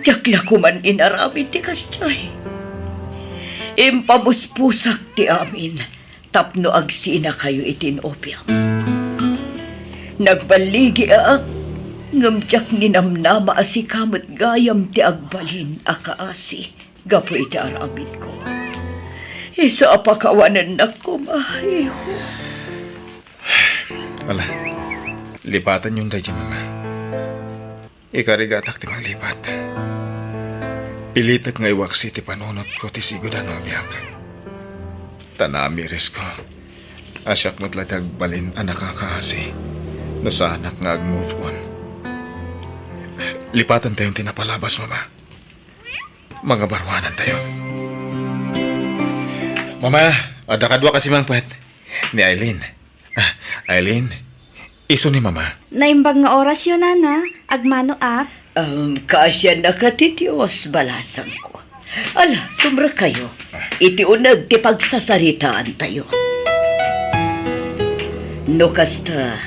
Jakla ko man inaramid ti kasjay. Impabuspusak ti amin. Tapno agsina kayo itinopyam. Nagbaligi aak. Ngamjak ni namnama asikamot gayam ti agbalin akaasi. Gapo iti aramid ko. Isa apakawanan na ko mahiho. wala. Lipatan yung day, Mama. Ikarigatak ti malipat. Pilitak nga iwaksi ti panunot ko ti sigod ano biyak. Tanami res ko. Asyak mo't latag balin anak kakaasi. No sa anak nga ag-move on. Lipatan tayong tinapalabas, Mama. Mga barwanan tayo. Mama, ada kadwa kasi mang puwet. Ni Aileen. Aileen, iso ni Mama. Naimbag nga oras yun, Nana. Agmano at. Kasya nakatitios balasang ko. Ala, sumra kayo. Iti unag ti pagsasaritaan tayo. No kasta,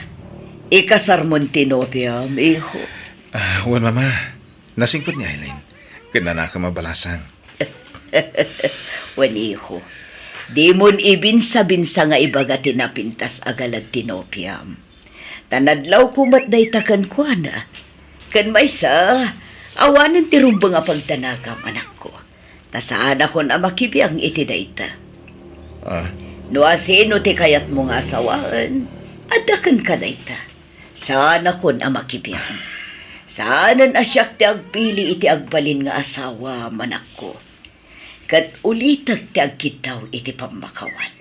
ikasarmon tinopyam, iho. Wan, Mama. Nasingpot ni Aileen. Kinana ka mabalasang. Wan iho. Di mon ibinsa-binsa nga ibaga tinapintas agalad tinopyam. Tanadlaw kumatday takan ko na. Kan may sa, awanan ti rumba nga pagtanagam anak ko. Tasaan ako na makibiyang iti dayta. No asino ti kayat mo nga asawaan, adakan ka dayta. Sana ko na makibiyang. Saanan asyak ti agpili iti agbalin nga asawa manak ko. Kat ulitag ti agkitaw iti pamakawan.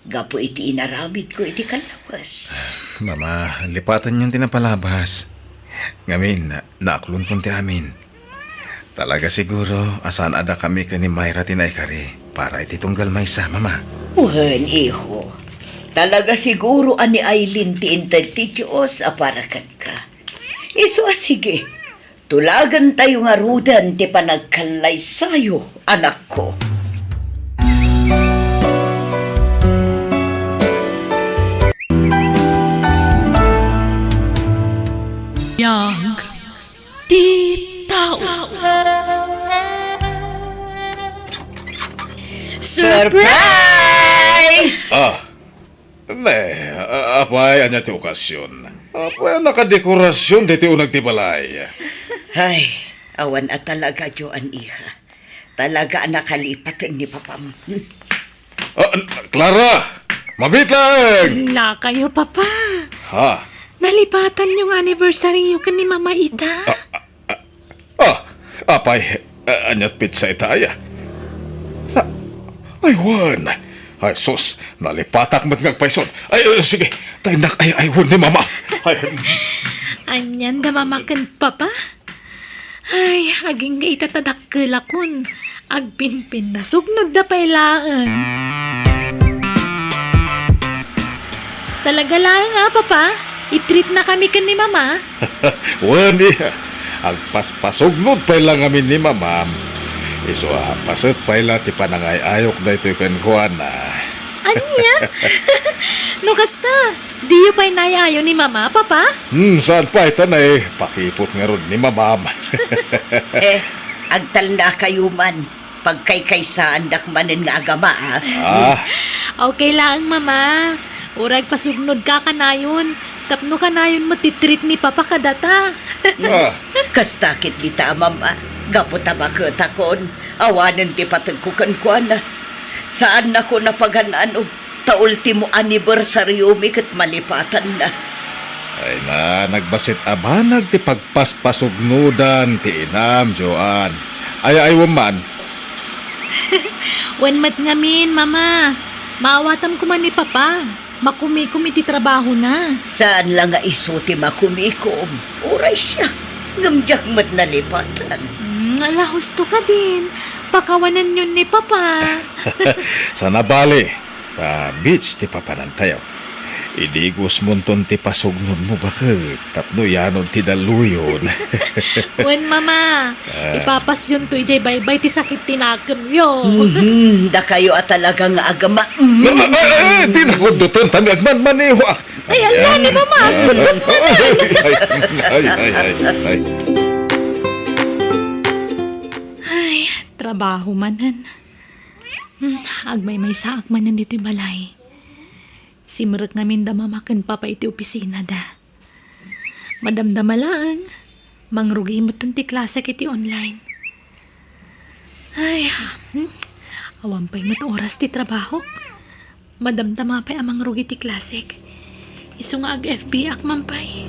Gapo iti inaramid ko iti kalawas. Mama, lipatan yung tinapalabas. Ngamin, naaklon kon ti amin. Talaga siguro, asan ada kami ka ni Mayra tinaykari para iti tunggal may sa, Mama. Wan, iho. Talaga siguro ani Aileen ti intad ti Diyos aparakan ka. Iso sige. Tulagan tayo nga rudan ti panagkalay sayo, anak ko. Yang di tao. Surprise! Apay anya ti okasyon. Apay nakadekorasyon diti unag ti balay. Ay, awan at talaga, Joan iha. Talaga nakalipat ni papam. Clara! Mabit lang! La kayo, Papa. Ha? Nalipatan yung anniversary yung ni Mama Ita. Apay, anyat pizza itaya. Ay, Juan. Ay, sus, nalipatak mo't ngagpayson. Ay, sige, tayo nak ay Juan ni Mama. Ay, Anyan da mamakan, Papa. Ay, aging nga itatadakkel akon. Agpinpin na sugnod da pailaan. Talaga lang nga, Papa. I-treat na kami kan ni mama. Wan iya. Ang paspasugnod pa lang amin ni mamam. Iso pasat pa ila ti panangay ayok na ito kan Juana. Anya? No kasta, di yu pa'y nayayo ni mama, papa? Saan pa ito na pakipot nga ron ni mamam. Agtal na kayo man. Pagkay-kaysaan dakmanin nga agama, ha? Okay lang, mama. Urag pasugnod ka kanayon. Tapno kanayon matitreat ni papa kadata. Kastakit di ta, mama. Gapot tabaketakon. Awanan ti patagkukan ko na. Saan na ko napaganano? Ta ultimo anniversary mi kat malipatan na. Ay na, nagbasit abanag ti pagpaspasugnudan ti inam, Joan. Ay man. When mat ngamin, mama. Maawatam ko man ni papa. Makumi-kumi ti trabaho na. Saan lang nga isuti makumikom? Uray siya. Ngamjak mat nalipatan. Ala, husto ka din. Pakawanan yun ni papa. Sa nabali, beach ti papanantayaw. Idigos munton ti pasugnon mo bakit? Tapno yanon ti daluyon. When mama, ipapas yun to ijay bye-bye ti sakit tinakam yo. Da kayo at talagang agama. Di na ko duton tami agman-maniwa. Ay, ala ni mama. Ay. Ay, trabaho manan. Agmay-may saak manan dito'y balay. Simrek ngamin da mamakan papa iti opisina da. Madamdama lang. Mangrugi mo ti klase kiti online. Ay, awampay mo't oras ti trabaho. Madamdama pa'y amang rugi ti klasik. Iso nga ag-FB ak mampay.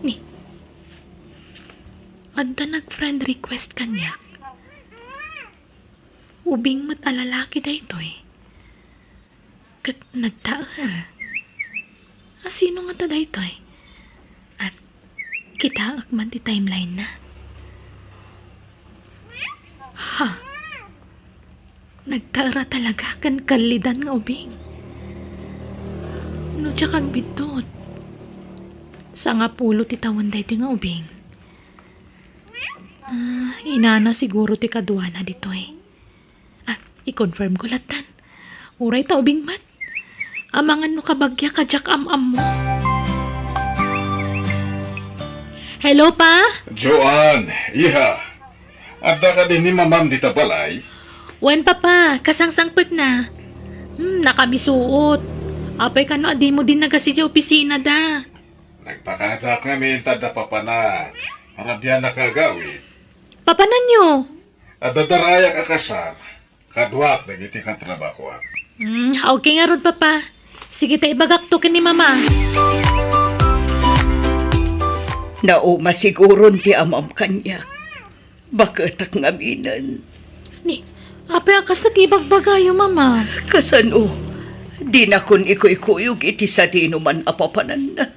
Ni. Adda nag-friend request kanyak. Ubing mo't alalaki da ito Kat nagtaar. Sino nga tada ito At kita akman ti timeline na. Ha? Nagtaara talaga kan kalidan nga ubing. No siya kag bidot. Sa nga pulo ti tawan da ito nga ubing. Inana siguro ti kaduana dito i-confirm ko latan. Uray ta ubing mat. Amangan no kabagya kajak am-am mo. Hello, pa? Joan, iha. Adda ka din ni mamam dita balay. Wen, papa. Kasangsangpet na. Nakabisuot. Apay ka no, adi mo din nagasi sa opisina da. Nagpakadak nga minta da papanak. Marabyan na kagawin. Papanan nyo? Adadaraya ka kasar. Kadwak na giti ka trabaho. Okay nga ron, papa. Sige tayo bagak to ni mama. Nauma siguron ti amam kanya. Bakit ak ngaminan? Ni, apay akas na tibagbagayo, mama. Kasano? Di na kun ikoy-kuyog iti sa dinuman apapanan na.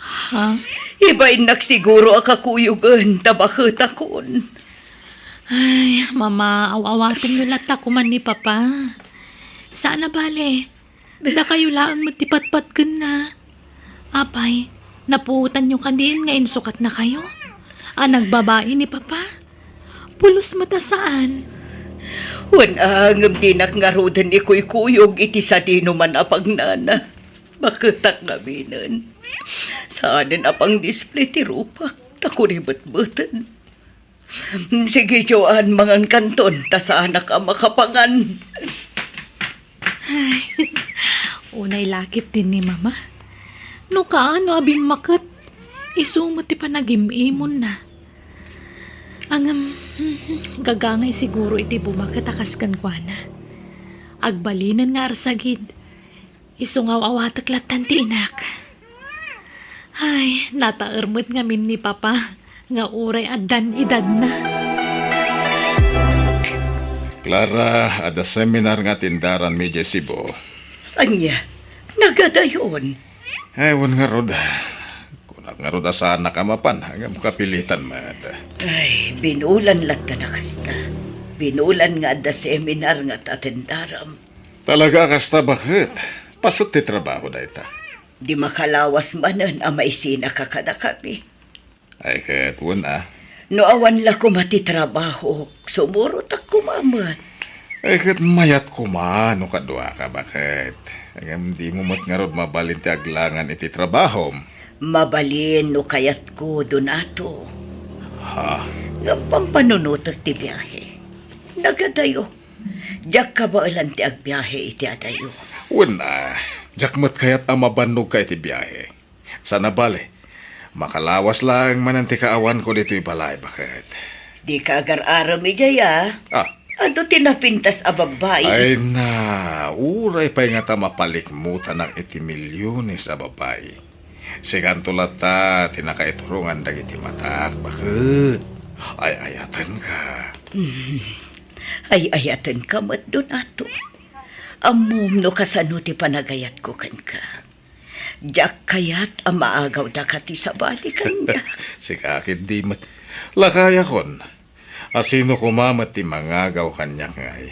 Ha? Ibain nagsiguro akakuyugan tabakit akon. Ay, mama, awawatin nyo lata kuman ni papa. Saan na bale? Da kayo laang magtipatpat kan na. Apay, napuutan nyo kandiin ngayon sukat na kayo. Nagbabae ni papa. Pulos mata saan? Wanangam dinak nga rodan ikoy-kuyog iti sa dinuman apagnana. Bakit ak ngaminan? Saanin apang display ti rupak? Takuribat-batan. Sige, Joan, mangan kanton, ta sa anak ang makapangan. Unay lakit din ni mama. No kaano abing makat, isumot ti panagimimon na. Ang gagangay siguro iti bumakatakas kan kwa na. Agbalinan nga arsagid. Isungaw awatak-latan ti inak. Ay, nataermet nga min ni papa. Nga uray adan edad na. Clara, ada seminar nga tindaran mi Jesibo. Anya, nagadayon. Ay, wan nga roda. Kunak nga roda sa anak amapan, hanggang kapilitan mada. Ay, binulan lata na kasta. Binulan nga da seminar nga tatendaram. Talaga kasta bakit? Pasot ti trabaho da ita. Di makalawas manan ang maisina ka kada kami. Ay kat wala. No awan la ko matitrabaho, sumurot ako mamat. Ay kat mayat ko man, no kadwa ka, bakit? Agam di mo mat nga rod mabalin ti aglangan iti trabaho. Mabalin no kayat ko donato. Ha? Nga pampanunutok ti biyahe. Nagadayo. Diyak ka ba alam ti agbiyahe iti adayo? Wala. Jakmat kayat ang mabanog ka iti biyahe. Sana bale, makalawas lang mananti kaawan ko dito'y balay, bakit? Di ka agar-araw mi jaya. Ah, Ado tinapintas a babae. ay na, uray pa nga ta mapalikmutan ng iti milyones sa babae. Sigan tulad ta, tinakaiturungan dagiti matak, bakit? Ay ayatan ka. Ay ayatan ka mat donato. Amom no kasano ti panagayat ko kan ka. Diyak kayat ang maagaw da ka ti sabali kanya. Si kakit di mat. Lakaya kon. Asino kumamat ti mangagaw kanya ngay.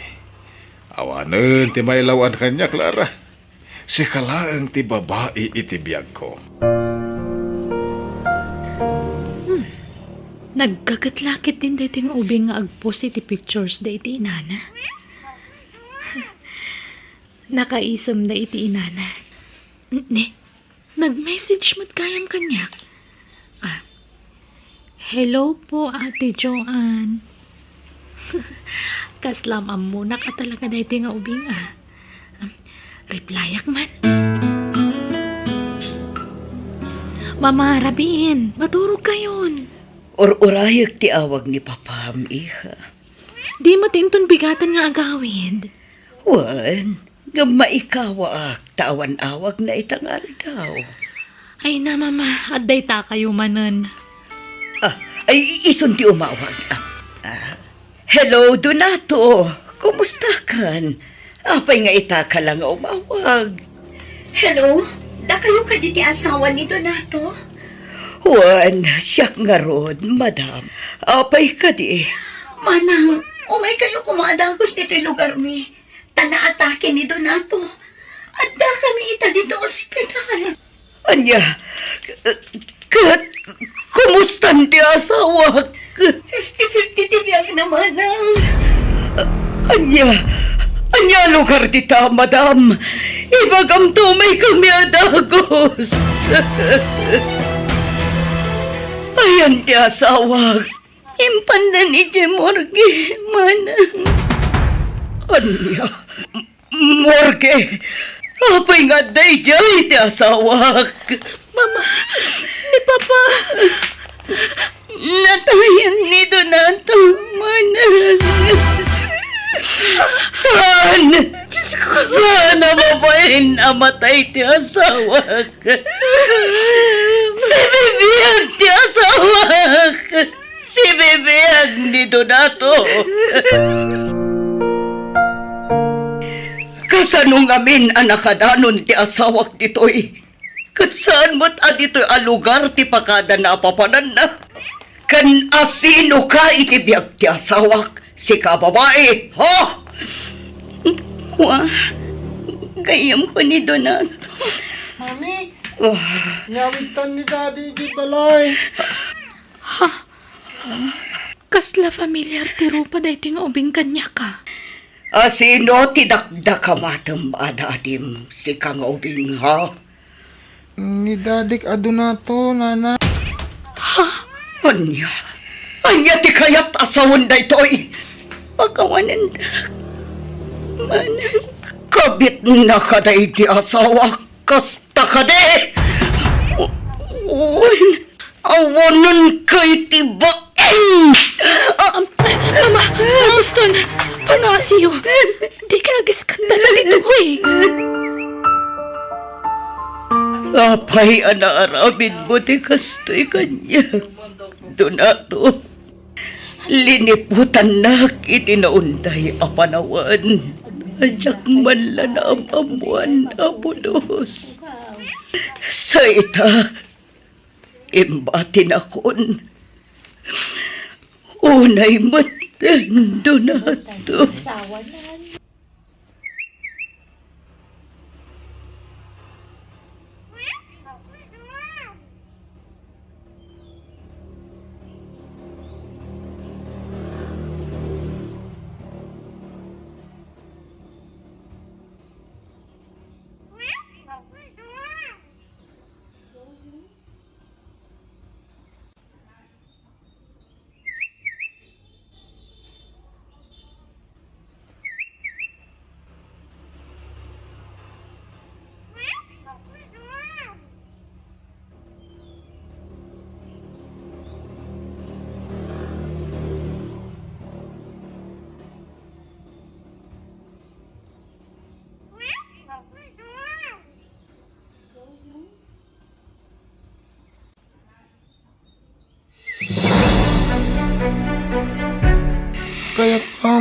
Awanen ti mailawan kanya, Clara. Si kalaang ti babae iti biyag ko. Nagkagatlakit din dito yung ubing nga agpost iti pictures da iti inana. Nakaisam da iti inana. Ne, nag-message mat kayam kanyak. Hello po, Ate Joanne. Kaslam muna ka talaga dito nga ubing replyak man. Mama, rabiin. Maturog kayon. Urayag ti awag ni papam, iha. Di matinton bigatan nga agawid. Wan, nga maikawa ak, tawan awag na itangal daw. Ay na, Mama. Adday ta kayo manan. Ay ison ti umawag. Hello, Donato. Kumusta kan? Apay nga itaka lang nga umawag. Hello? Da kayo ka di ti asawa ni Donato? Wan, siyak nga rod, madam. Apay ka di. Manang, umay kayo kumadagos dito yung lugar mi. Tana-atake ni Donato. At da kami ita dito ospital. Anya, kumusta ti asawa? 50-50 tibiyag naman ang... Anya lugar dita, madam. Ibagam to may kami adagos. Ayan ti asawa. Impanda ni Jemorge, manang. Anya, morgue. Apay nga day jay ti asawa. Mama, ni Papa. Natayan ni Donato, manang. Saan? Saan na mabahin amatay ti asawa? Si bibiyag ti asawa. Si bibiyag ni Donato. Kasanong amin anak kadanon ti asawak ditoy. Kat saan mo't adito'y alugar ti pakada na apapanan na. Kan asino ka iti biyag ti asawak. Si kababae, ha? Wah, gayam ko ni Donato. Mami, nyawitan ni Daddy di balay. Kasla familiar ti rupa dito nga ubing kanya ka. Asino ti dakdakamatam adadim si kang ubing, ha? Ni Dadik Adonato, nana. Anya ti kayat asawan da ito'y. Pakawanan da. Manang. Kabit na kaday ti asawa, kasta kade. Awanan kay ti baeng. Mama, Aguston, pangasiyo. Di ka agiskanda na dito, huy. Apay anaarabid mo ti kastoy kanya. Donato, liniputan na itinaunday apanawan. Adyak man la na amamuan abulos. Sa ita, imbatin akon. Unay matan, Donato.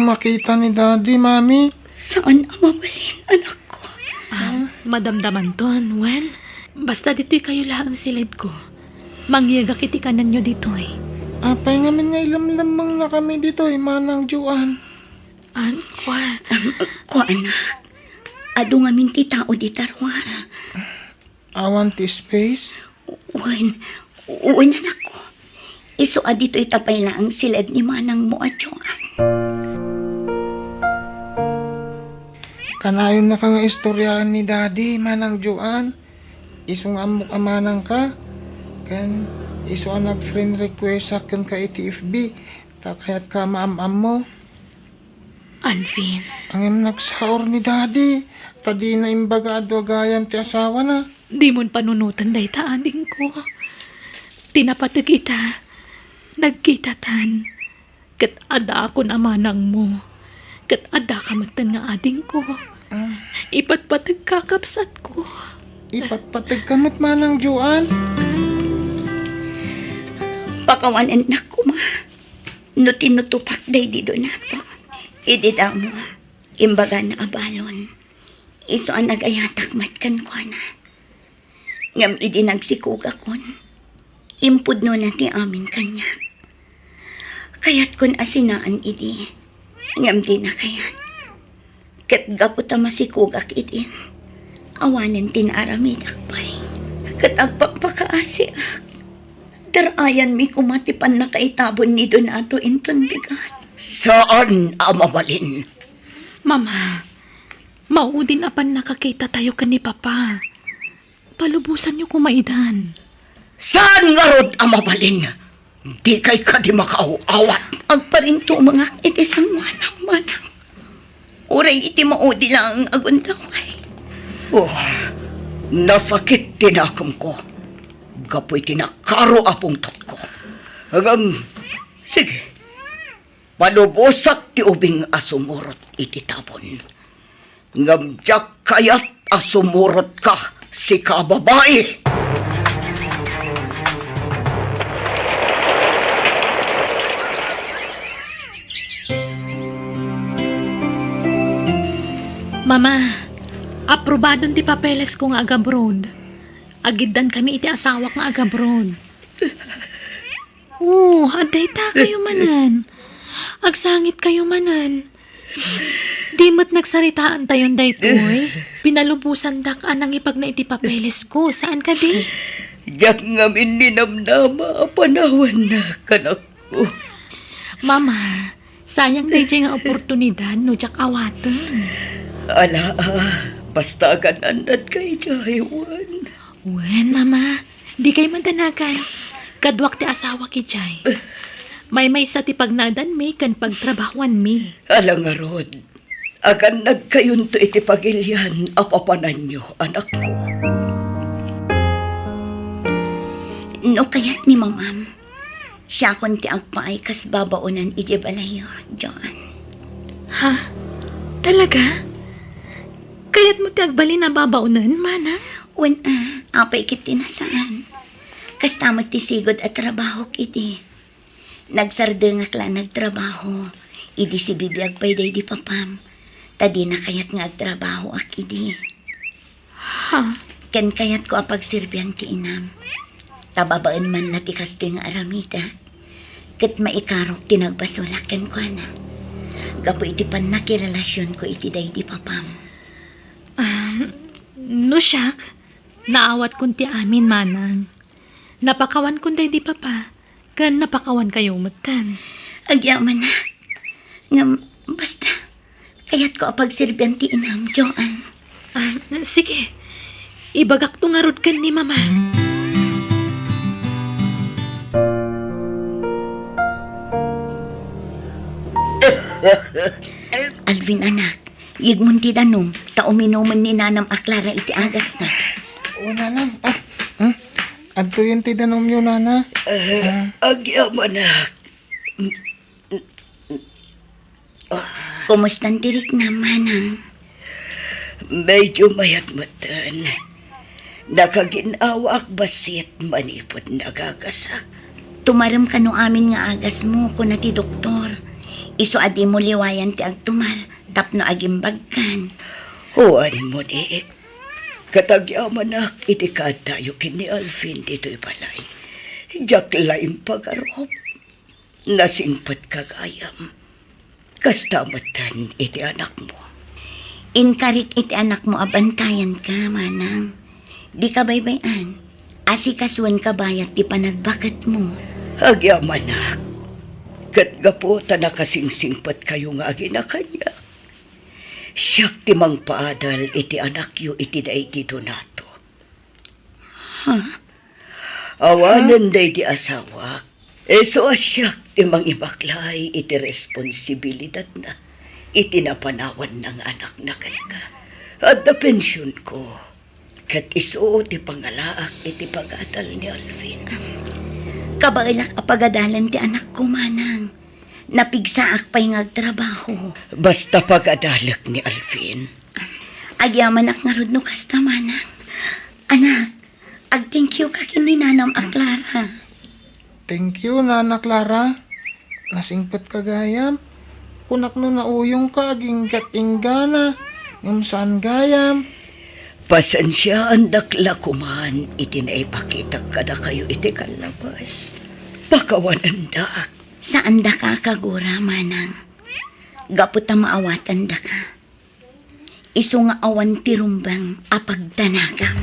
makita ni Daddy, Mami. Saan ang mabalin, anak ko? Madamdaman ton, Wen. Basta dito'y kayo lang silid ko. Mangyagak iti kanan nyo dito'y. Apay ngamin nga ilam-lamang na kami dito, Manang Juan. Kwa. Ko, anak. Ado nga minti tao di tarwara. Awan ti space. Uwan, anak ko. Iso dito itapay lang ang silid ni Manang mo at Juan. Kanayon na ka nga istoryahan ni Daddy, Manang Juan. Isong amok amanang ka. Kan iso ang nag-friend request sa kan ka ITFB. Takayat ka maam-am mo. Alvin, Ang nagsaor ni Daddy. Tadi na imbaga adwagayam ti asawa na. di mon panunutan day taanding ko. Tinapatag kita. Nagkitatan. Kat ada ako na manang mo. Kat ada ka matan nga ading ko. Ipatpatag kakapsat ko. Ipatpatag kamot Manang Juan. Pakawanan na ko, ma. No tinutupak day dito na to. Idida mo. Imbaga na abalon. Iso ang nagayatak matkan ko na. Ngam idi nagsikuga kon. Impud no na ti amin kanya. Kayat kon asinaan idi. Ngam di na kayat. Kat gaputa masikugak idin. Awanan tinaramidak pa'y. Kat agpapakaasiak. Darayan mi kumatipan na kaitabon ni Donato inton bigat. Saan ang mabalin? Mama, maudin apan nakakita tayo ka ni Papa. Palubusan niyo kumaidan. Saan nga rod ang mabalin? Di kay ka di makauawat. Agparinto mga itisang manang-manang. Uray iti maudi lang ang agundaway. Oh, nasakit tinakam ko. Gapoy tinakaro apong tot ko. Hanggang, sige, panubosak ti ubing asumurot iti tabon. Ngamjak kayat asumurot ka si kababae. Mama, aprobadon ti papeles ko nga agabroad. Agiddan kami iti asawa nga agabroad. Aday ta kayo manan. Agsangit kayo manan. Di mo't nagsaritaan tayon daytoy. Pinalubusan dak anang ipag na iti papeles ko. Saan ka di? Diyak ngamin ninamnama panawan na kanak ko. Mama, sayang day nga oportunidad no jak awatan. Ala, basta gananat kay Jaiwan. Wen, Mama, di kay mandanagan. Kadwak ti asawa ki Jay. May sa ti pagnadan mi kan pagtrabahuan mi. Alang nga rod, agan nagkayon to iti pagilyan apapanan nyo, anak ko. No kayat ni mamam. Siya kon ti agpaay kas babaunan iti balayo, John. Ha? Talaga? Kaya't mo ti agbali na babaunan, Manang? Apay kit tinasaan. Kasta magtisigod at trabaho kiti. Nagsardengak lang nagtrabaho. Idi si bibiyag pa'y day di papam. Tadi na kayat nga agtrabaho ak idi. Ha? Ken kayat ko apagsirbyan ti inam. Tababaan man na ti kasto nga aramida. Kat maikarok tinagbasulak ken ko na. Gapo iti pan nakirelasyon ko iti day di papam. No siyak, naawat kun ti amin, Manang. Napakawan kun day di Papa. Kan napakawan kayo matan. Agyaman na. Ngam, basta. Kayat ko apagsirbyan ti inam, Joan. Sige, ibagak to nga rod kan ni Mama. Alvin, anak. Yigmun ti danom. Tauminuman ni nanam aklara iti agas na. Nanang. Adto yun ti danom yun, Nana. Agyaman Kumustan tirik na, Manang? medyo mayat matan. Nakaginawa ak basit manipod nagagasak. Tumaram ka no amin nga agas mo ko na ti doktor. Iso adi mo liwayan ti agtumal, tapno agimbagkan. Huwan mo ni. Katagyaman ak iti katayo kini Alvin dito'y balay. Jak laing pagarop. Nasingpat kagayam. Kastamatan iti anak mo. Inkarit iti anak mo abantayan ka, manang. Di ka baybayan. Asikasuan ka bayat ti panagbakat mo. Agyaman ak. Kat gaputa nakasingsingpat kayo nga aginakanya. Siyak ti mang paadal iti anak yu iti dahi dito nato. Awanan day di asawak. So asyak ti mang ibaklay iti responsibilidad na. Iti napanawan ng anak na ka. At na pensyon ko. Kat iso ti pangalaak iti pag-adal ni Alvin. Kabailak apagadalan ti anak ko, manang. Napigsaak pa'y ngagtrabaho. Basta pag-adalak ni Alvin. Agyaman ak nga rudno kasta, manang. Anak, ag-thank you ka kini nanam Clara. Thank you, Nana Clara. Nasingpat kagayam. Kunak no nauyong ka, aging gatinggana. Ngam saan gayam. Pasensya ang dakla kuman, iti naipakita kada kayo iti kalabas. Pakawanan daak. Saan da ka kagura, manang? Gapot na maawatan da ka. Iso nga awan ti rumbang apagdanagam.